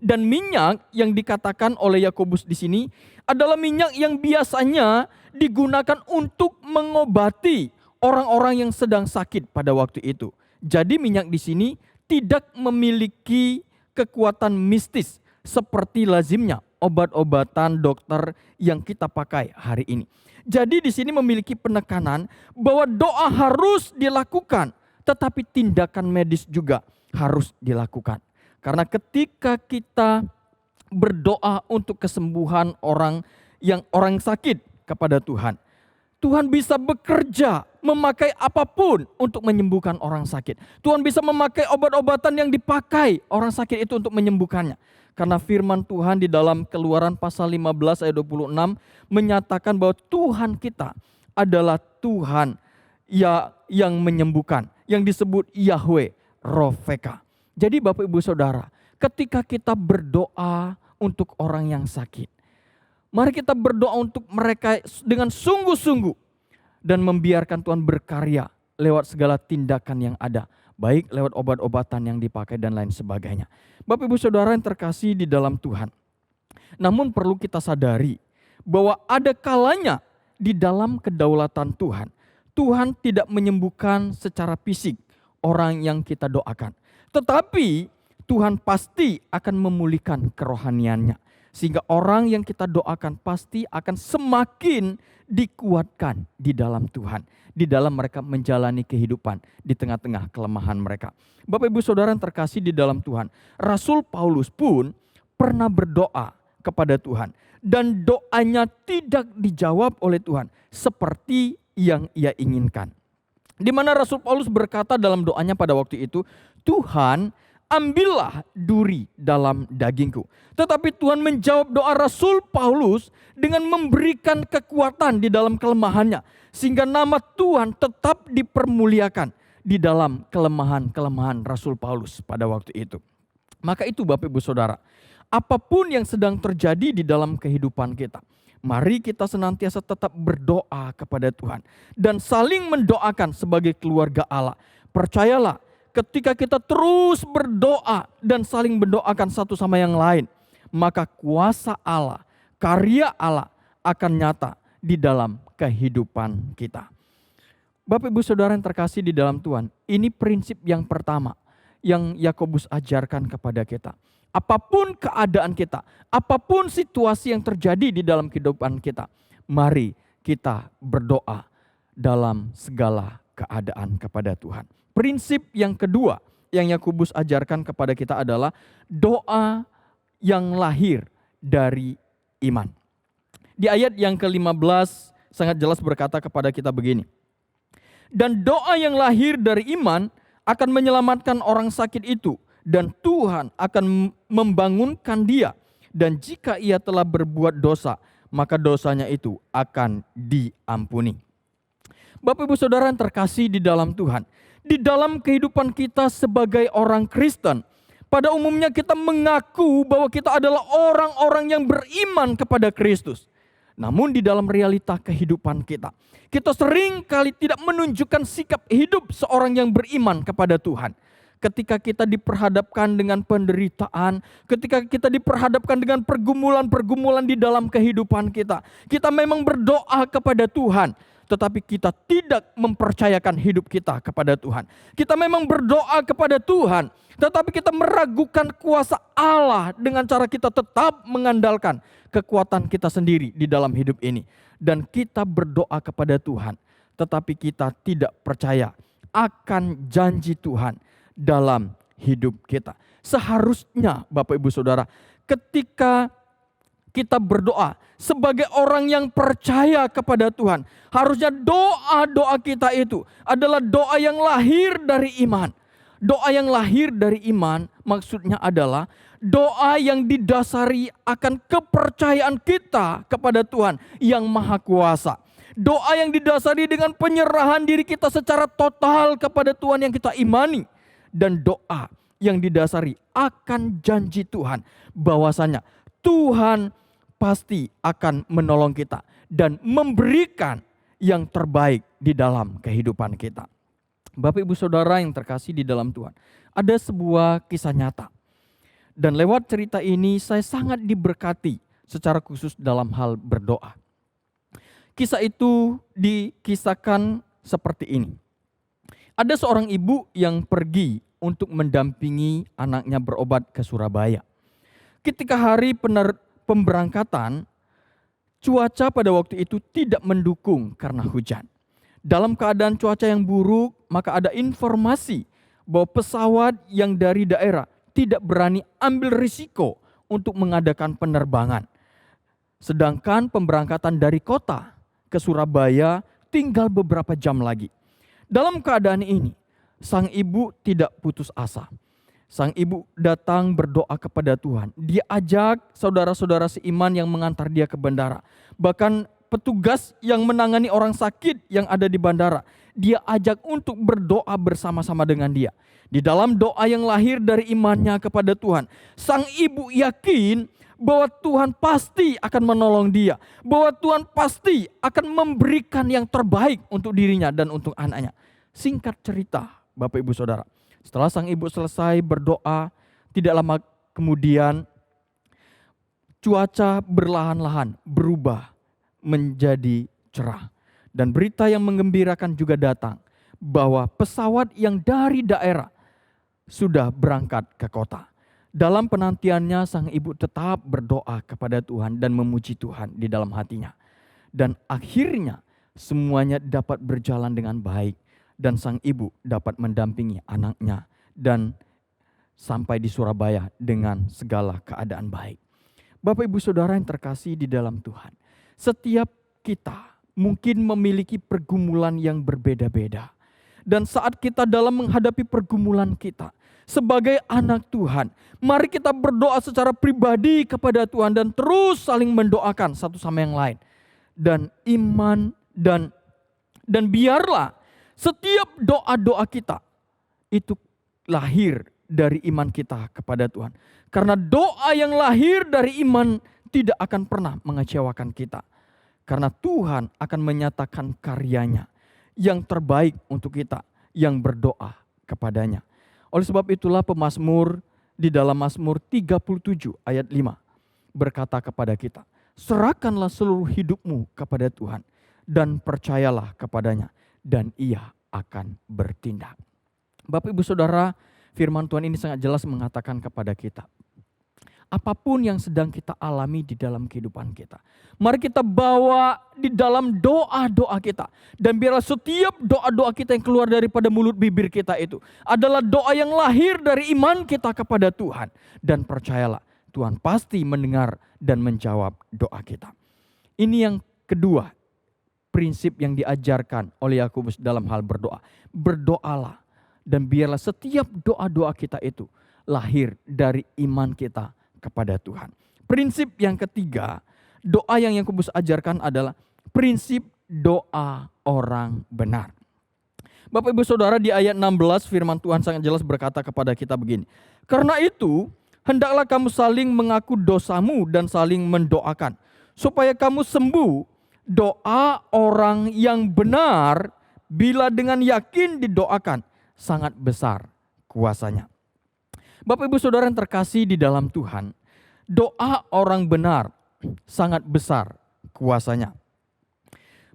Dan minyak yang dikatakan oleh Yakobus di sini adalah minyak yang biasanya digunakan untuk mengobati orang-orang yang sedang sakit pada waktu itu. Jadi minyak di sini tidak memiliki kekuatan mistis seperti lazimnya obat-obatan dokter yang kita pakai hari ini. Jadi di sini memiliki penekanan bahwa doa harus dilakukan, tetapi tindakan medis juga harus dilakukan. Karena ketika kita berdoa untuk kesembuhan orang sakit kepada Tuhan, Tuhan bisa bekerja memakai apapun untuk menyembuhkan orang sakit. Tuhan bisa memakai obat-obatan yang dipakai orang sakit itu untuk menyembuhkannya. Karena firman Tuhan di dalam Keluaran pasal 15 ayat 26 menyatakan bahwa Tuhan kita adalah Tuhan yang menyembuhkan, yang disebut Yahweh Rofeka. Jadi Bapak Ibu Saudara, ketika kita berdoa untuk orang yang sakit, mari kita berdoa untuk mereka dengan sungguh-sungguh dan membiarkan Tuhan berkarya lewat segala tindakan yang ada, baik lewat obat-obatan yang dipakai dan lain sebagainya. Bapak Ibu Saudara yang terkasih di dalam Tuhan, namun perlu kita sadari bahwa ada kalanya di dalam kedaulatan Tuhan, Tuhan tidak menyembuhkan secara fisik orang yang kita doakan. Tetapi Tuhan pasti akan memulihkan kerohaniannya. Sehingga orang yang kita doakan pasti akan semakin dikuatkan di dalam Tuhan. Di dalam mereka menjalani kehidupan di tengah-tengah kelemahan mereka. Bapak Ibu Saudara yang terkasih di dalam Tuhan, Rasul Paulus pun pernah berdoa kepada Tuhan. Dan doanya tidak dijawab oleh Tuhan seperti yang ia inginkan. Di mana Rasul Paulus berkata dalam doanya pada waktu itu, Tuhan, ambillah duri dalam dagingku. Tetapi Tuhan menjawab doa Rasul Paulus dengan memberikan kekuatan di dalam kelemahannya. Sehingga nama Tuhan tetap dipermuliakan di dalam kelemahan-kelemahan Rasul Paulus pada waktu itu. Maka itu Bapak Ibu Saudara, apapun yang sedang terjadi di dalam kehidupan kita, mari kita senantiasa tetap berdoa kepada Tuhan. Dan saling mendoakan sebagai keluarga Allah. Percayalah, ketika kita terus berdoa dan saling mendoakan satu sama yang lain, maka kuasa Allah, karya Allah akan nyata di dalam kehidupan kita. Bapak Ibu Saudara yang terkasih di dalam Tuhan, ini prinsip yang pertama yang Yakobus ajarkan kepada kita. Apapun keadaan kita, apapun situasi yang terjadi di dalam kehidupan kita, mari kita berdoa dalam segala keadaan kepada Tuhan. Prinsip yang kedua yang Yakobus ajarkan kepada kita adalah doa yang lahir dari iman. Di ayat yang ke-15 sangat jelas berkata kepada kita begini. Dan doa yang lahir dari iman akan menyelamatkan orang sakit itu, dan Tuhan akan membangunkan dia. Dan jika ia telah berbuat dosa, maka dosanya itu akan diampuni. Bapak Ibu Saudara yang terkasih di dalam Tuhan, di dalam kehidupan kita sebagai orang Kristen, pada umumnya kita mengaku bahwa kita adalah orang-orang yang beriman kepada Kristus. Namun di dalam realita kehidupan kita sering kali tidak menunjukkan sikap hidup seorang yang beriman kepada Tuhan. Ketika kita diperhadapkan dengan penderitaan, ketika kita diperhadapkan dengan pergumulan-pergumulan di dalam kehidupan kita, kita memang berdoa kepada Tuhan, tetapi kita tidak mempercayakan hidup kita kepada Tuhan. Kita memang berdoa kepada Tuhan, tetapi kita meragukan kuasa Allah dengan cara kita tetap mengandalkan kekuatan kita sendiri di dalam hidup ini. Dan kita berdoa kepada Tuhan, tetapi kita tidak percaya akan janji Tuhan dalam hidup kita. Seharusnya Bapak Ibu Saudara, ketika kita berdoa sebagai orang yang percaya kepada Tuhan, harusnya doa-doa kita itu adalah doa yang lahir dari iman. Doa yang lahir dari iman maksudnya adalah doa yang didasari akan kepercayaan kita kepada Tuhan yang Maha Kuasa. Doa yang didasari dengan penyerahan diri kita secara total kepada Tuhan yang kita imani. Dan doa yang didasari akan janji Tuhan bahwasanya Tuhan pasti akan menolong kita dan memberikan yang terbaik di dalam kehidupan kita. Bapak Ibu Saudara yang terkasih di dalam Tuhan, ada sebuah kisah nyata. Dan lewat cerita ini saya sangat diberkati secara khusus dalam hal berdoa. Kisah itu dikisahkan seperti ini. Ada seorang ibu yang pergi untuk mendampingi anaknya berobat ke Surabaya. Ketika hari pemberangkatan, cuaca pada waktu itu tidak mendukung karena hujan. Dalam keadaan cuaca yang buruk, maka ada informasi bahwa pesawat yang dari daerah tidak berani ambil risiko untuk mengadakan penerbangan. Sedangkan pemberangkatan dari kota ke Surabaya tinggal beberapa jam lagi. Dalam keadaan ini, sang ibu tidak putus asa. Sang ibu datang berdoa kepada Tuhan. Dia ajak saudara-saudara seiman yang mengantar dia ke bandara. Bahkan petugas yang menangani orang sakit yang ada di bandara, dia ajak untuk berdoa bersama-sama dengan dia. Di dalam doa yang lahir dari imannya kepada Tuhan, sang ibu yakin bahwa Tuhan pasti akan menolong dia. Bahwa Tuhan pasti akan memberikan yang terbaik untuk dirinya dan untuk anaknya. Singkat cerita, Bapak Ibu Saudara, setelah sang ibu selesai berdoa, tidak lama kemudian cuaca berlahan-lahan berubah menjadi cerah. Dan berita yang menggembirakan juga datang bahwa pesawat yang dari daerah sudah berangkat ke kota. Dalam penantiannya sang ibu tetap berdoa kepada Tuhan dan memuji Tuhan di dalam hatinya. Dan akhirnya semuanya dapat berjalan dengan baik. Dan sang ibu dapat mendampingi anaknya dan sampai di Surabaya dengan segala keadaan baik. Bapak Ibu Saudara yang terkasih di dalam Tuhan, setiap kita mungkin memiliki pergumulan yang berbeda-beda. Dan saat kita dalam menghadapi pergumulan kita, sebagai anak Tuhan, mari kita berdoa secara pribadi kepada Tuhan dan terus saling mendoakan satu sama yang lain. Dan iman dan biarlah setiap doa-doa kita itu lahir dari iman kita kepada Tuhan. Karena doa yang lahir dari iman tidak akan pernah mengecewakan kita. Karena Tuhan akan menyatakan karyanya yang terbaik untuk kita yang berdoa kepadanya. Oleh sebab itulah pemazmur di dalam Mazmur 37 ayat 5 berkata kepada kita, serahkanlah seluruh hidupmu kepada Tuhan dan percayalah kepadanya dan Ia akan bertindak. Bapak Ibu Saudara, firman Tuhan ini sangat jelas mengatakan kepada kita, apapun yang sedang kita alami di dalam kehidupan kita, mari kita bawa di dalam doa-doa kita. Dan biarlah setiap doa-doa kita yang keluar daripada mulut bibir kita itu adalah doa yang lahir dari iman kita kepada Tuhan. Dan percayalah, Tuhan pasti mendengar dan menjawab doa kita. Ini yang kedua, prinsip yang diajarkan oleh Yakobus dalam hal berdoa. Berdoalah dan biarlah setiap doa-doa kita itu lahir dari iman kita kepada Tuhan. Prinsip yang ketiga, doa yang Yakobus ajarkan adalah prinsip doa orang benar. Bapak Ibu Saudara, di ayat 16 firman Tuhan sangat jelas berkata kepada kita begini. Karena itu, hendaklah kamu saling mengaku dosamu dan saling mendoakan, supaya kamu sembuh. Doa orang yang benar bila dengan yakin didoakan sangat besar kuasanya. Bapak Ibu Saudara yang terkasih di dalam Tuhan, doa orang benar sangat besar kuasanya.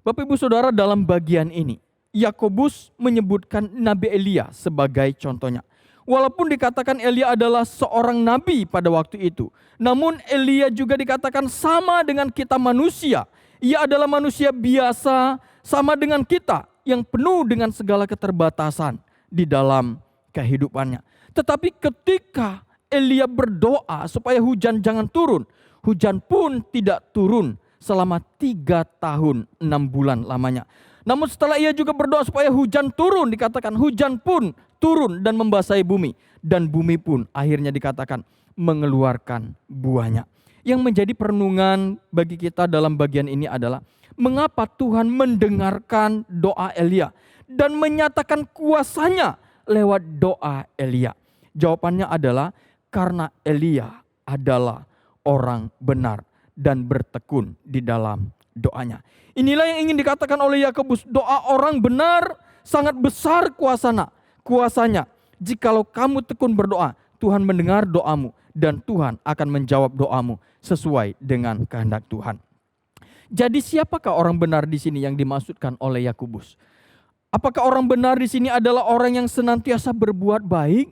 Bapak Ibu Saudara, dalam bagian ini Yakobus menyebutkan Nabi Elia sebagai contohnya. Walaupun dikatakan Elia adalah seorang nabi pada waktu itu, namun Elia juga dikatakan sama dengan kita manusia. Ia adalah manusia biasa sama dengan kita yang penuh dengan segala keterbatasan di dalam kehidupannya. Tetapi ketika Elia berdoa supaya hujan jangan turun, hujan pun tidak turun selama 3 tahun 6 bulan lamanya. Namun setelah ia juga berdoa supaya hujan turun, dikatakan hujan pun turun dan membasahi bumi. Dan bumi pun akhirnya dikatakan mengeluarkan buahnya. Yang menjadi perenungan bagi kita dalam bagian ini adalah mengapa Tuhan mendengarkan doa Elia dan menyatakan kuasanya lewat doa Elia. Jawabannya adalah karena Elia adalah orang benar dan bertekun di dalam doanya. Inilah yang ingin dikatakan oleh Yakobus, doa orang benar sangat besar kuasanya. Jikalau kamu tekun berdoa, Tuhan mendengar doamu dan Tuhan akan menjawab doamu sesuai dengan kehendak Tuhan. Jadi siapakah orang benar di sini yang dimaksudkan oleh Yakobus? Apakah orang benar di sini adalah orang yang senantiasa berbuat baik?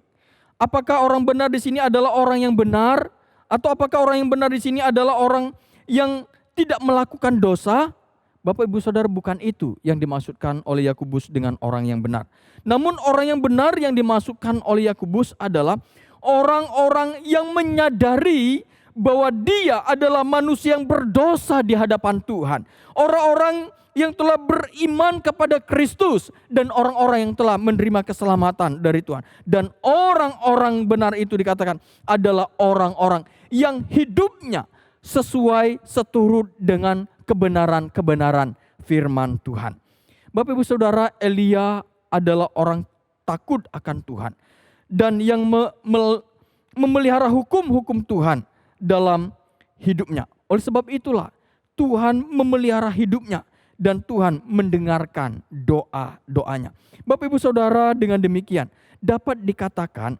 Apakah orang benar di sini adalah orang yang benar? Atau apakah orang yang benar di sini adalah orang yang tidak melakukan dosa? Bapak Ibu Saudara, bukan itu yang dimaksudkan oleh Yakobus dengan orang yang benar. Namun orang yang benar yang dimaksudkan oleh Yakobus adalah orang-orang yang menyadari bahwa dia adalah manusia yang berdosa di hadapan Tuhan. Orang-orang yang telah beriman kepada Kristus dan orang-orang yang telah menerima keselamatan dari Tuhan. Dan orang-orang benar itu dikatakan adalah orang-orang yang hidupnya sesuai seturut dengan kebenaran-kebenaran firman Tuhan. Bapak Ibu Saudara, Elia adalah orang takut akan Tuhan dan yang memelihara hukum-hukum Tuhan dalam hidupnya. Oleh sebab itulah Tuhan memelihara hidupnya dan Tuhan mendengarkan doa-doanya. Bapak Ibu Saudara, dengan demikian dapat dikatakan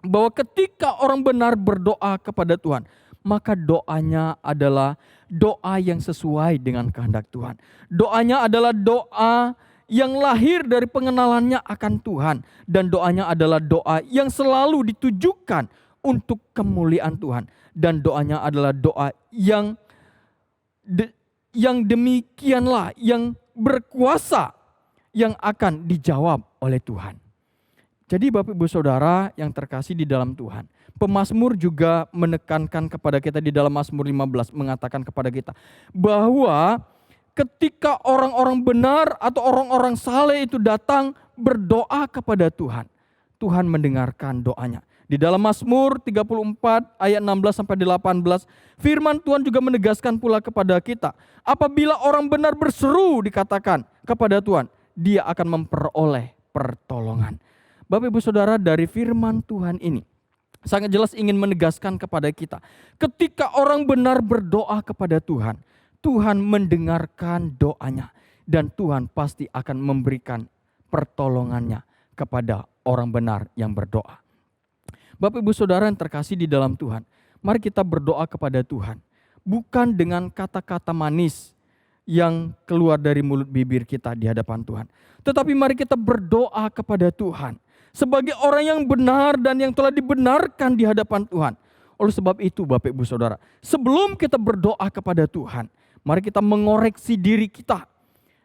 bahwa ketika orang benar berdoa kepada Tuhan, maka doanya adalah doa yang sesuai dengan kehendak Tuhan. Doanya adalah doa yang lahir dari pengenalannya akan Tuhan. Dan doanya adalah doa yang selalu ditujukan untuk kemuliaan Tuhan. Dan doanya adalah doa yang demikianlah, yang berkuasa, yang akan dijawab oleh Tuhan. Jadi Bapak Ibu Saudara yang terkasih di dalam Tuhan, pemazmur juga menekankan kepada kita di dalam Mazmur 15, mengatakan kepada kita bahwa ketika orang-orang benar atau orang-orang saleh itu datang berdoa kepada Tuhan, Tuhan mendengarkan doanya. Di dalam Mazmur 34 ayat 16 sampai 18, firman Tuhan juga menegaskan pula kepada kita, apabila orang benar berseru dikatakan kepada Tuhan, dia akan memperoleh pertolongan. Bapak Ibu Saudara, dari firman Tuhan ini sangat jelas ingin menegaskan kepada kita, ketika orang benar berdoa kepada Tuhan, Tuhan mendengarkan doanya dan Tuhan pasti akan memberikan pertolongannya kepada orang benar yang berdoa. Bapak Ibu Saudara yang terkasih di dalam Tuhan, mari kita berdoa kepada Tuhan. Bukan dengan kata-kata manis yang keluar dari mulut bibir kita di hadapan Tuhan. Tetapi mari kita berdoa kepada Tuhan. Sebagai orang yang benar dan yang telah dibenarkan di hadapan Tuhan. Oleh sebab itu Bapak Ibu Saudara, sebelum kita berdoa kepada Tuhan, mari kita mengoreksi diri kita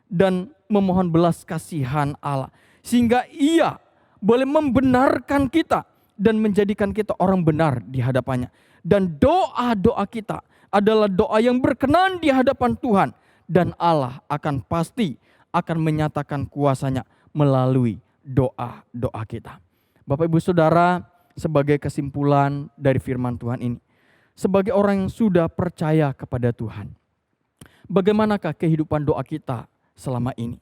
dan memohon belas kasihan Allah. Sehingga Ia boleh membenarkan kita dan menjadikan kita orang benar di hadapannya. Dan doa-doa kita adalah doa yang berkenan di hadapan Tuhan. Dan Allah akan pasti akan menyatakan kuasa-Nya melalui doa-doa kita. Bapak Ibu Saudara, sebagai kesimpulan dari firman Tuhan ini, sebagai orang yang sudah percaya kepada Tuhan, bagaimanakah kehidupan doa kita selama ini?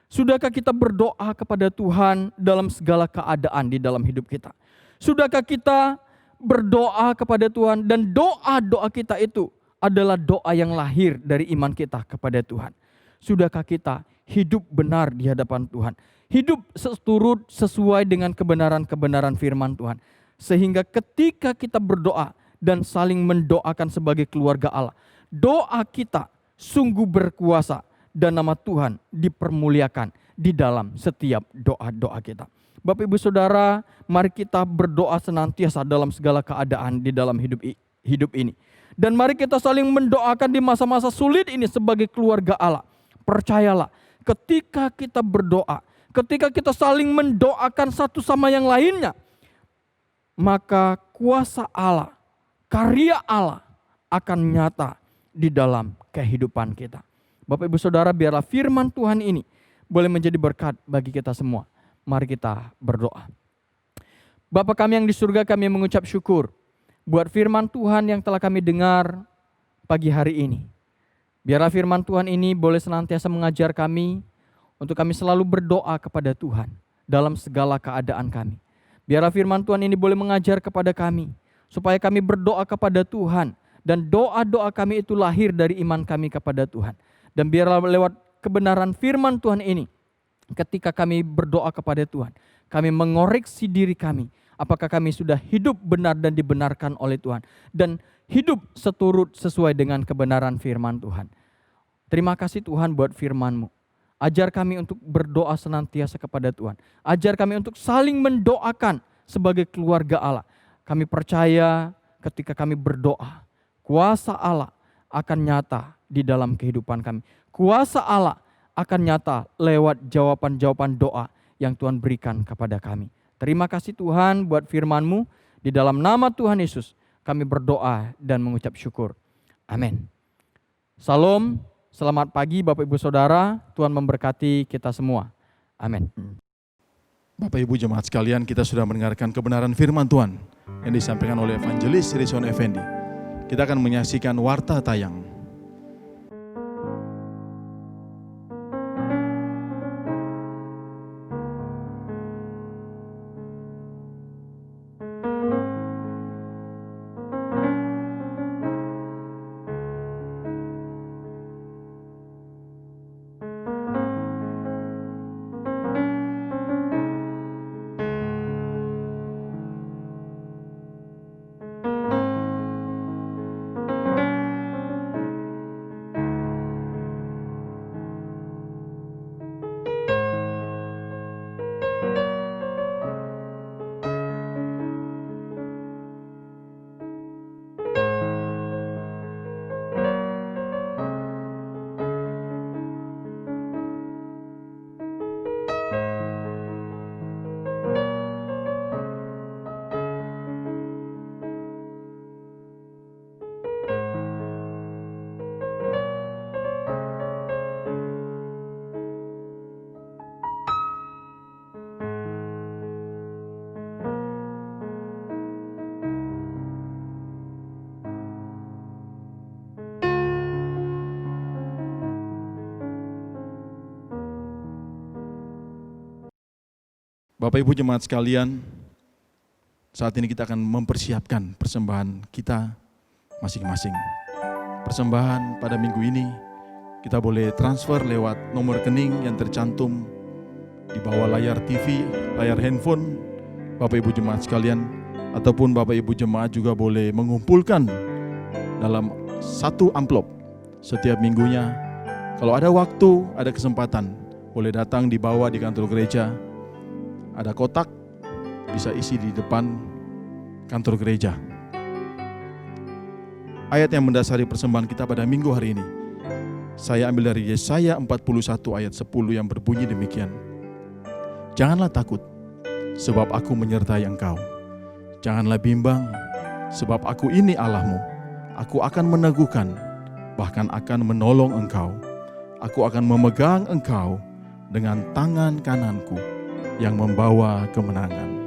Sudahkah kita berdoa kepada Tuhan dalam segala keadaan di dalam hidup kita? Sudahkah kita berdoa kepada Tuhan dan doa-doa kita itu adalah doa yang lahir dari iman kita kepada Tuhan? Sudahkah kita hidup benar di hadapan Tuhan? Hidup seturut sesuai dengan kebenaran-kebenaran firman Tuhan. Sehingga ketika kita berdoa dan saling mendoakan sebagai keluarga Allah, doa kita sungguh berkuasa dan nama Tuhan dipermuliakan di dalam setiap doa-doa kita. Bapak Ibu Saudara, mari kita berdoa senantiasa dalam segala keadaan di dalam hidup ini. Dan mari kita saling mendoakan di masa-masa sulit ini sebagai keluarga Allah. Percayalah, ketika kita berdoa, ketika kita saling mendoakan satu sama yang lainnya, maka kuasa Allah, karya Allah akan nyata di dalam kehidupan kita. Bapak Ibu Saudara, biarlah firman Tuhan ini boleh menjadi berkat bagi kita semua. Mari kita berdoa. Bapa kami yang di surga, kami mengucap syukur buat firman Tuhan yang telah kami dengar pagi hari ini. Biarlah firman Tuhan ini boleh senantiasa mengajar kami untuk kami selalu berdoa kepada Tuhan dalam segala keadaan kami. Biarlah firman Tuhan ini boleh mengajar kepada kami supaya kami berdoa kepada Tuhan dan doa-doa kami itu lahir dari iman kami kepada Tuhan. Dan biarlah lewat kebenaran firman Tuhan ini, ketika kami berdoa kepada Tuhan, kami mengoreksi diri kami. Apakah kami sudah hidup benar dan dibenarkan oleh Tuhan. Dan hidup seturut sesuai dengan kebenaran firman Tuhan. Terima kasih Tuhan buat firman-Mu. Ajar kami untuk berdoa senantiasa kepada Tuhan. Ajar kami untuk saling mendoakan sebagai keluarga Allah. Kami percaya ketika kami berdoa, kuasa Allah akan nyata di dalam kehidupan kami. Kuasa Allah akan nyata lewat jawaban-jawaban doa yang Tuhan berikan kepada kami. Terima kasih Tuhan buat firman-Mu. Di dalam nama Tuhan Yesus kami berdoa dan mengucap syukur. Amin. Salam, selamat pagi Bapak Ibu Saudara. Tuhan memberkati kita semua. Amin. Bapak Ibu jemaat sekalian, kita sudah mendengarkan kebenaran firman Tuhan yang disampaikan oleh Evangelis Rizwan Effendi. Kita akan menyaksikan warta tayang. Bapak Ibu jemaat sekalian, saat ini kita akan mempersiapkan persembahan kita masing-masing. Persembahan pada minggu ini kita boleh transfer lewat nomor rekening yang tercantum di bawah layar TV, layar handphone Bapak Ibu jemaat sekalian, ataupun Bapak Ibu jemaat juga boleh mengumpulkan dalam satu amplop setiap minggunya. Kalau ada waktu, ada kesempatan, boleh datang di bawah di kantor gereja. Ada kotak, bisa isi di depan kantor gereja. Ayat yang mendasari persembahan kita pada minggu hari ini, saya ambil dari Yesaya 41 ayat 10 yang berbunyi demikian. Janganlah takut, sebab aku menyertai engkau. Janganlah bimbang, sebab aku ini Allahmu. Aku akan meneguhkan, bahkan akan menolong engkau. Aku akan memegang engkau dengan tangan kananku yang membawa kemenangan.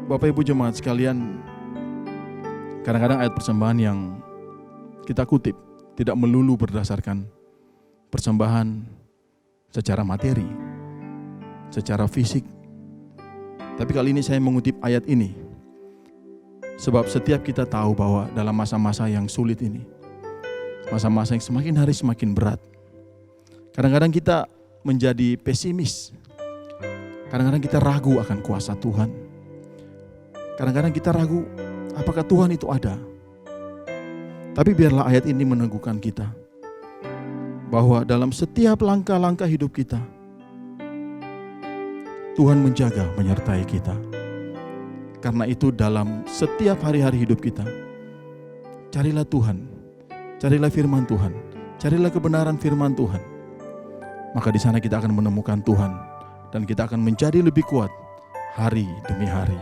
Bapak Ibu jemaat sekalian, kadang-kadang ayat persembahan yang kita kutip tidak melulu berdasarkan persembahan secara materi, secara fisik. Tapi kali ini saya mengutip ayat ini, sebab setiap kita tahu bahwa dalam masa-masa yang sulit ini, masa-masa yang semakin hari semakin berat, kadang-kadang kita menjadi pesimis. Kadang-kadang kita ragu akan kuasa Tuhan. Kadang-kadang kita ragu apakah Tuhan itu ada. Tapi biarlah ayat ini meneguhkan kita bahwa dalam setiap langkah-langkah hidup kita, Tuhan menjaga menyertai kita. Karena itu dalam setiap hari-hari hidup kita, carilah Tuhan, carilah firman Tuhan, carilah kebenaran firman Tuhan. Maka di sana kita akan menemukan Tuhan dan kita akan menjadi lebih kuat hari demi hari.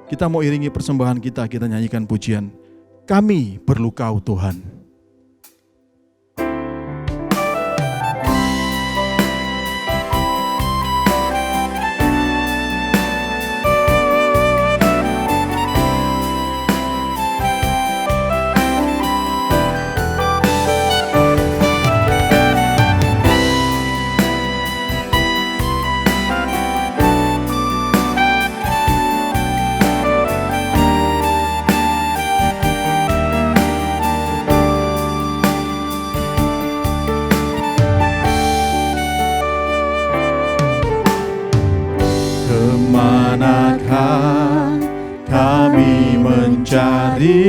Kita mau iringi persembahan kita nyanyikan pujian, Kami Perlu Kau Tuhan. Kemanakah kami mencari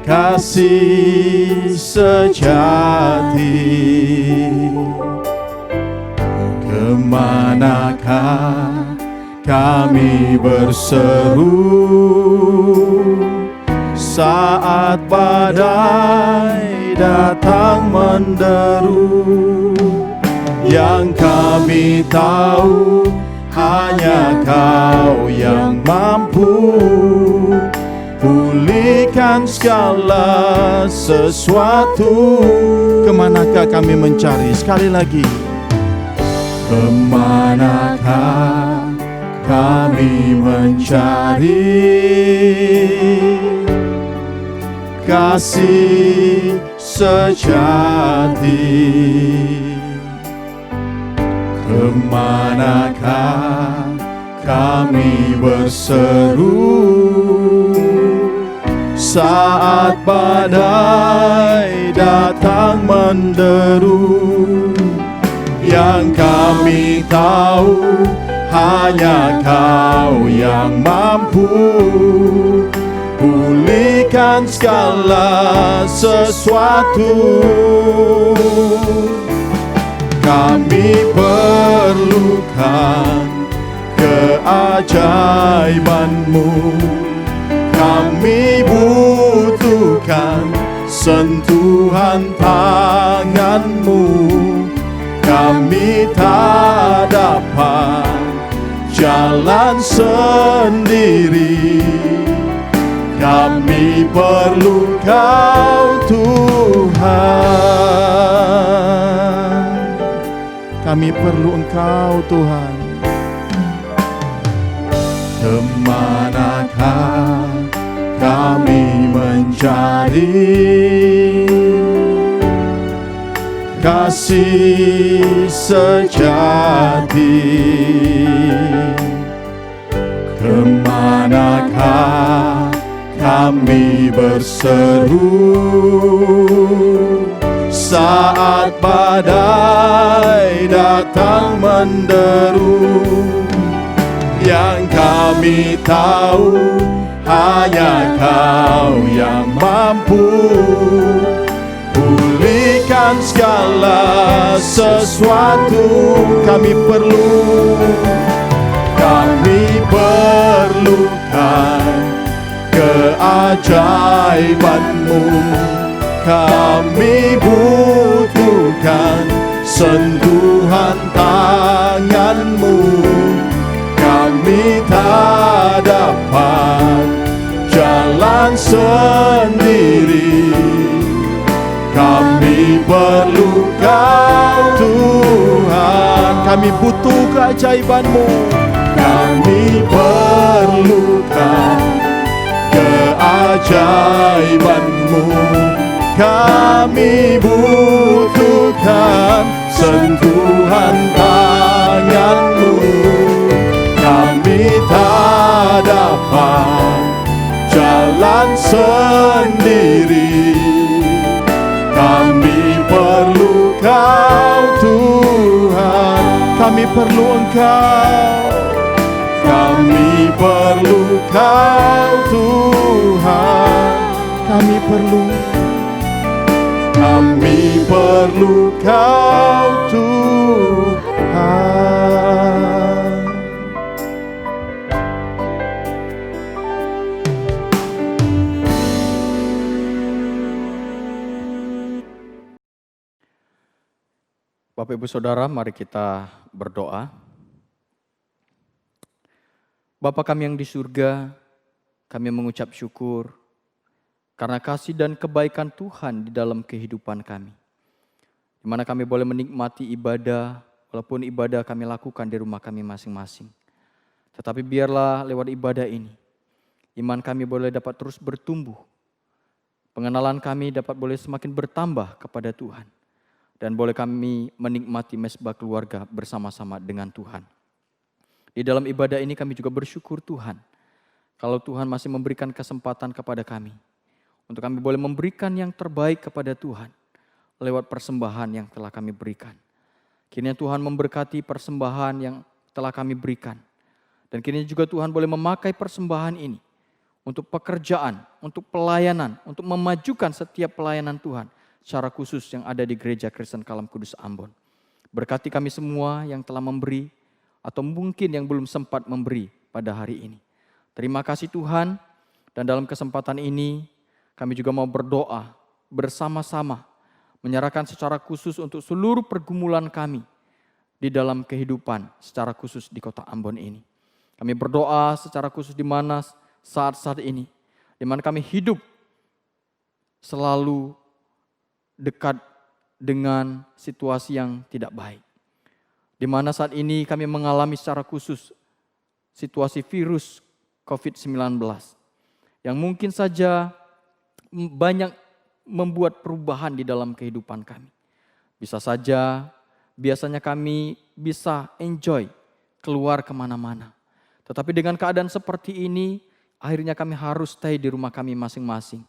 kasih sejati? Kemanakah kami berseru saat badai datang menderu? Yang kami tahu hanya Kau yang mampu pulihkan segala sesuatu. Kemanakah kami mencari? Sekali lagi. Kemanakah kami mencari kasih sejati? Kemanakah kami berseru saat badai datang menderu? Yang kami tahu hanya Kau yang mampu pulihkan segala sesuatu. Kami perlukan keajaiban-Mu. Kami butuhkan sentuhan tangan-Mu. Kami tak dapat jalan sendiri. Kami perlu Kau Tuhan. Kami perlu Engkau Tuhan. Kemanakah kami mencari kasih sejati. Kemanakah kami berseru saat badai datang menderu? Yang kami tahu hanya Kau yang mampu pulihkan segala sesuatu. Kami perlukan keajaiban-Mu. Kami butuhkan sentuhan tangan-Mu. Kami tak dapat jalan sendiri. Kami perlu Kau Tuhan. Kami butuh keajaiban-Mu. Kami perlukan keajaiban-Mu. Kami butuhkan sentuhan tangan-Mu. Kami tak dapat jalan sendiri. Kami perlu Kau Tuhan. Kami perlu Engkau. Kami perlu Kau Tuhan. Kami perlu Kau Tuhan. Bapak Ibu Saudara, mari kita berdoa. Bapa kami yang di surga, kami mengucap syukur karena kasih dan kebaikan Tuhan di dalam kehidupan kami. Di mana kami boleh menikmati ibadah, walaupun ibadah kami lakukan di rumah kami masing-masing. Tetapi biarlah lewat ibadah ini, iman kami boleh dapat terus bertumbuh. Pengenalan kami dapat boleh semakin bertambah kepada Tuhan. Dan boleh kami menikmati mesbah keluarga bersama-sama dengan Tuhan. Di dalam ibadah ini kami juga bersyukur Tuhan. Kalau Tuhan masih memberikan kesempatan kepada kami. Untuk kami boleh memberikan yang terbaik kepada Tuhan. Lewat persembahan yang telah kami berikan. Kiranya Tuhan memberkati persembahan yang telah kami berikan. Dan kiranya juga Tuhan boleh memakai persembahan ini. Untuk pekerjaan, untuk pelayanan, untuk memajukan setiap pelayanan Tuhan. Secara khusus yang ada di Gereja Kristen Kalam Kudus Ambon. Berkati kami semua yang telah memberi atau mungkin yang belum sempat memberi pada hari ini. Terima kasih Tuhan, dan dalam kesempatan ini kami juga mau berdoa bersama-sama menyerahkan secara khusus untuk seluruh pergumulan kami di dalam kehidupan secara khusus di kota Ambon ini. Kami berdoa secara khusus di mana saat-saat ini, di mana kami hidup selalu dekat dengan situasi yang tidak baik. Di mana saat ini kami mengalami secara khusus situasi virus COVID-19 yang mungkin saja banyak membuat perubahan di dalam kehidupan kami. Bisa saja biasanya kami bisa enjoy keluar kemana-mana. Tetapi dengan keadaan seperti ini akhirnya kami harus stay di rumah kami masing-masing.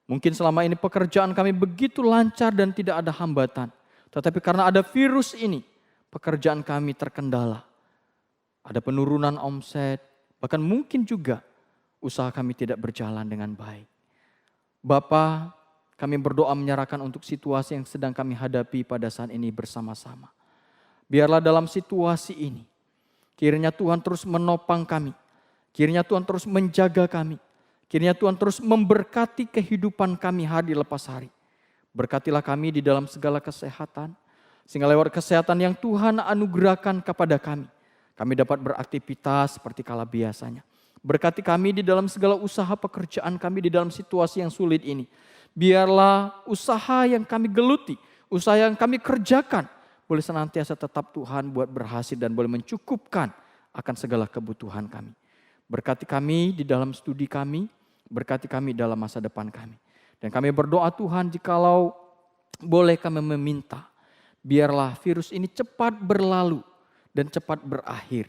Mungkin selama ini pekerjaan kami begitu lancar dan tidak ada hambatan. Tetapi karena ada virus ini, pekerjaan kami terkendala. Ada penurunan omset, bahkan mungkin juga usaha kami tidak berjalan dengan baik. Bapa, kami berdoa menyerahkan untuk situasi yang sedang kami hadapi pada saat ini bersama-sama. Biarlah dalam situasi ini, kiranya Tuhan terus menopang kami. Kiranya Tuhan terus menjaga kami. Kiranya Tuhan terus memberkati kehidupan kami hari lepas hari. Berkatilah kami di dalam segala kesehatan. Sehingga lewat kesehatan yang Tuhan anugerahkan kepada kami. Kami dapat beraktivitas seperti kala biasanya. Berkati kami di dalam segala usaha pekerjaan kami di dalam situasi yang sulit ini. Biarlah usaha yang kami geluti, usaha yang kami kerjakan. Boleh senantiasa tetap Tuhan buat berhasil dan boleh mencukupkan akan segala kebutuhan kami. Berkati kami di dalam studi kami, berkati kami dalam masa depan kami. Dan kami berdoa Tuhan jikalau boleh kami meminta, biarlah virus ini cepat berlalu dan cepat berakhir,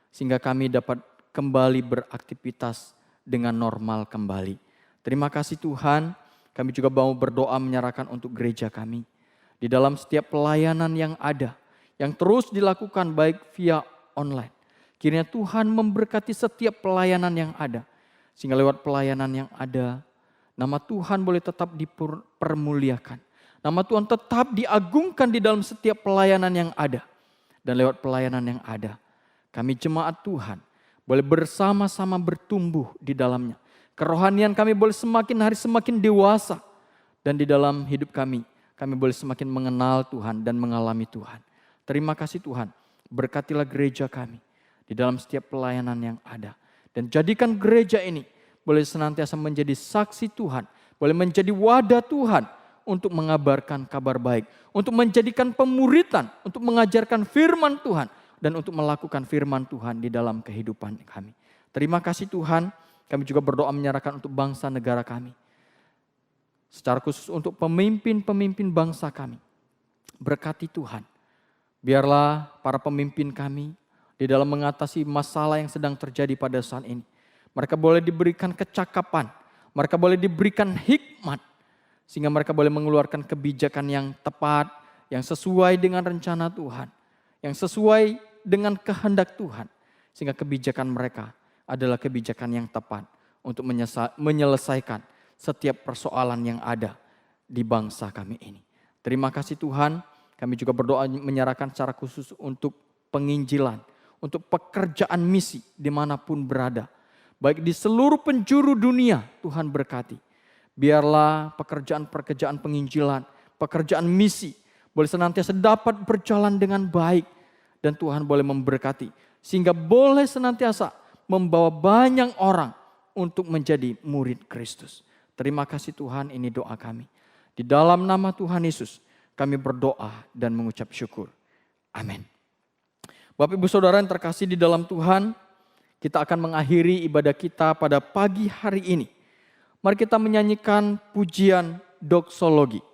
sehingga kami dapat kembali beraktivitas dengan normal kembali. Terima kasih Tuhan, kami juga mau berdoa menyerahkan untuk gereja kami. Di dalam setiap pelayanan yang ada, yang terus dilakukan baik via online. Kiranya Tuhan memberkati setiap pelayanan yang ada. Sehingga lewat pelayanan yang ada, nama Tuhan boleh tetap dipermuliakan. Nama Tuhan tetap diagungkan di dalam setiap pelayanan yang ada. Dan lewat pelayanan yang ada, kami jemaat Tuhan boleh bersama-sama bertumbuh di dalamnya. Kerohanian kami boleh semakin hari semakin dewasa. Dan di dalam hidup kami boleh semakin mengenal Tuhan dan mengalami Tuhan. Terima kasih Tuhan, berkatilah gereja kami di dalam setiap pelayanan yang ada. Dan jadikan gereja ini boleh senantiasa menjadi saksi Tuhan, boleh menjadi wadah Tuhan untuk mengabarkan kabar baik, untuk menjadikan pemuritan, untuk mengajarkan firman Tuhan, dan untuk melakukan firman Tuhan di dalam kehidupan kami. Terima kasih Tuhan, kami juga berdoa menyerahkan untuk bangsa negara kami. Secara khusus untuk pemimpin-pemimpin bangsa kami. Berkati Tuhan, biarlah para pemimpin kami di dalam mengatasi masalah yang sedang terjadi pada saat ini. Mereka boleh diberikan kecakapan, mereka boleh diberikan hikmat, sehingga mereka boleh mengeluarkan kebijakan yang tepat, yang sesuai dengan rencana Tuhan, yang sesuai dengan kehendak Tuhan. Sehingga kebijakan mereka adalah kebijakan yang tepat untuk menyelesaikan setiap persoalan yang ada di bangsa kami ini. Terima kasih Tuhan, kami juga berdoa menyerahkan secara khusus untuk penginjilan, untuk pekerjaan misi dimanapun berada. Baik di seluruh penjuru dunia, Tuhan berkati. Biarlah pekerjaan-pekerjaan penginjilan, pekerjaan misi boleh senantiasa dapat berjalan dengan baik. Dan Tuhan boleh memberkati. Sehingga boleh senantiasa membawa banyak orang untuk menjadi murid Kristus. Terima kasih Tuhan, ini doa kami. Di dalam nama Tuhan Yesus kami berdoa dan mengucap syukur. Amin. Bapak Ibu Saudara yang terkasih di dalam Tuhan, kita akan mengakhiri ibadah kita pada pagi hari ini. Mari kita menyanyikan pujian doksologi.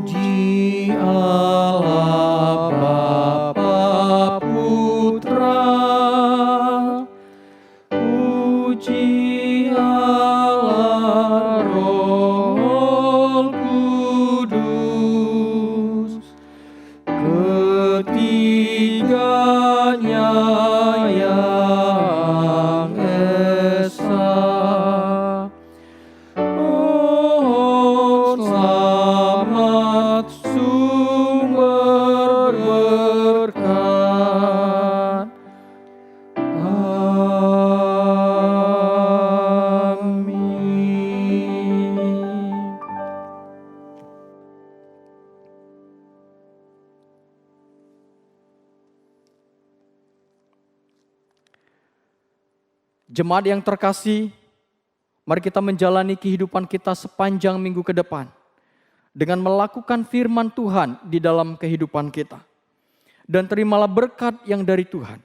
Puji Allah Bapa Putra, puji Allah Roh Kudus, ketiganya yang esa. Oh, selamat sumber berkat. Amin. Jemaat yang terkasih, mari kita menjalani kehidupan kita sepanjang minggu ke depan dengan melakukan firman Tuhan di dalam kehidupan kita. Dan terimalah berkat yang dari Tuhan.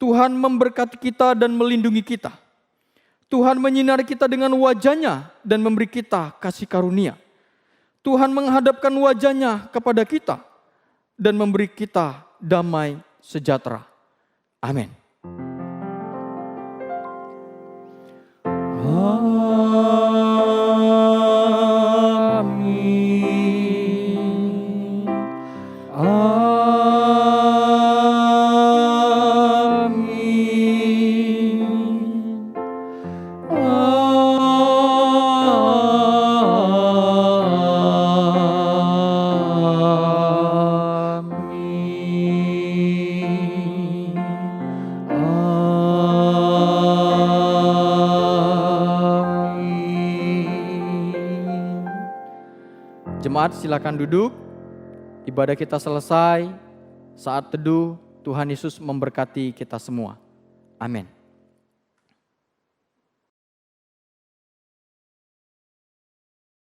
Tuhan memberkati kita dan melindungi kita. Tuhan menyinari kita dengan wajah-Nya dan memberi kita kasih karunia. Tuhan menghadapkan wajah-Nya kepada kita dan memberi kita damai sejahtera. Amin. Amin. Amin. Jemaat silakan duduk. Ibadah kita selesai. Saat teduh, Tuhan Yesus memberkati kita semua. Amin.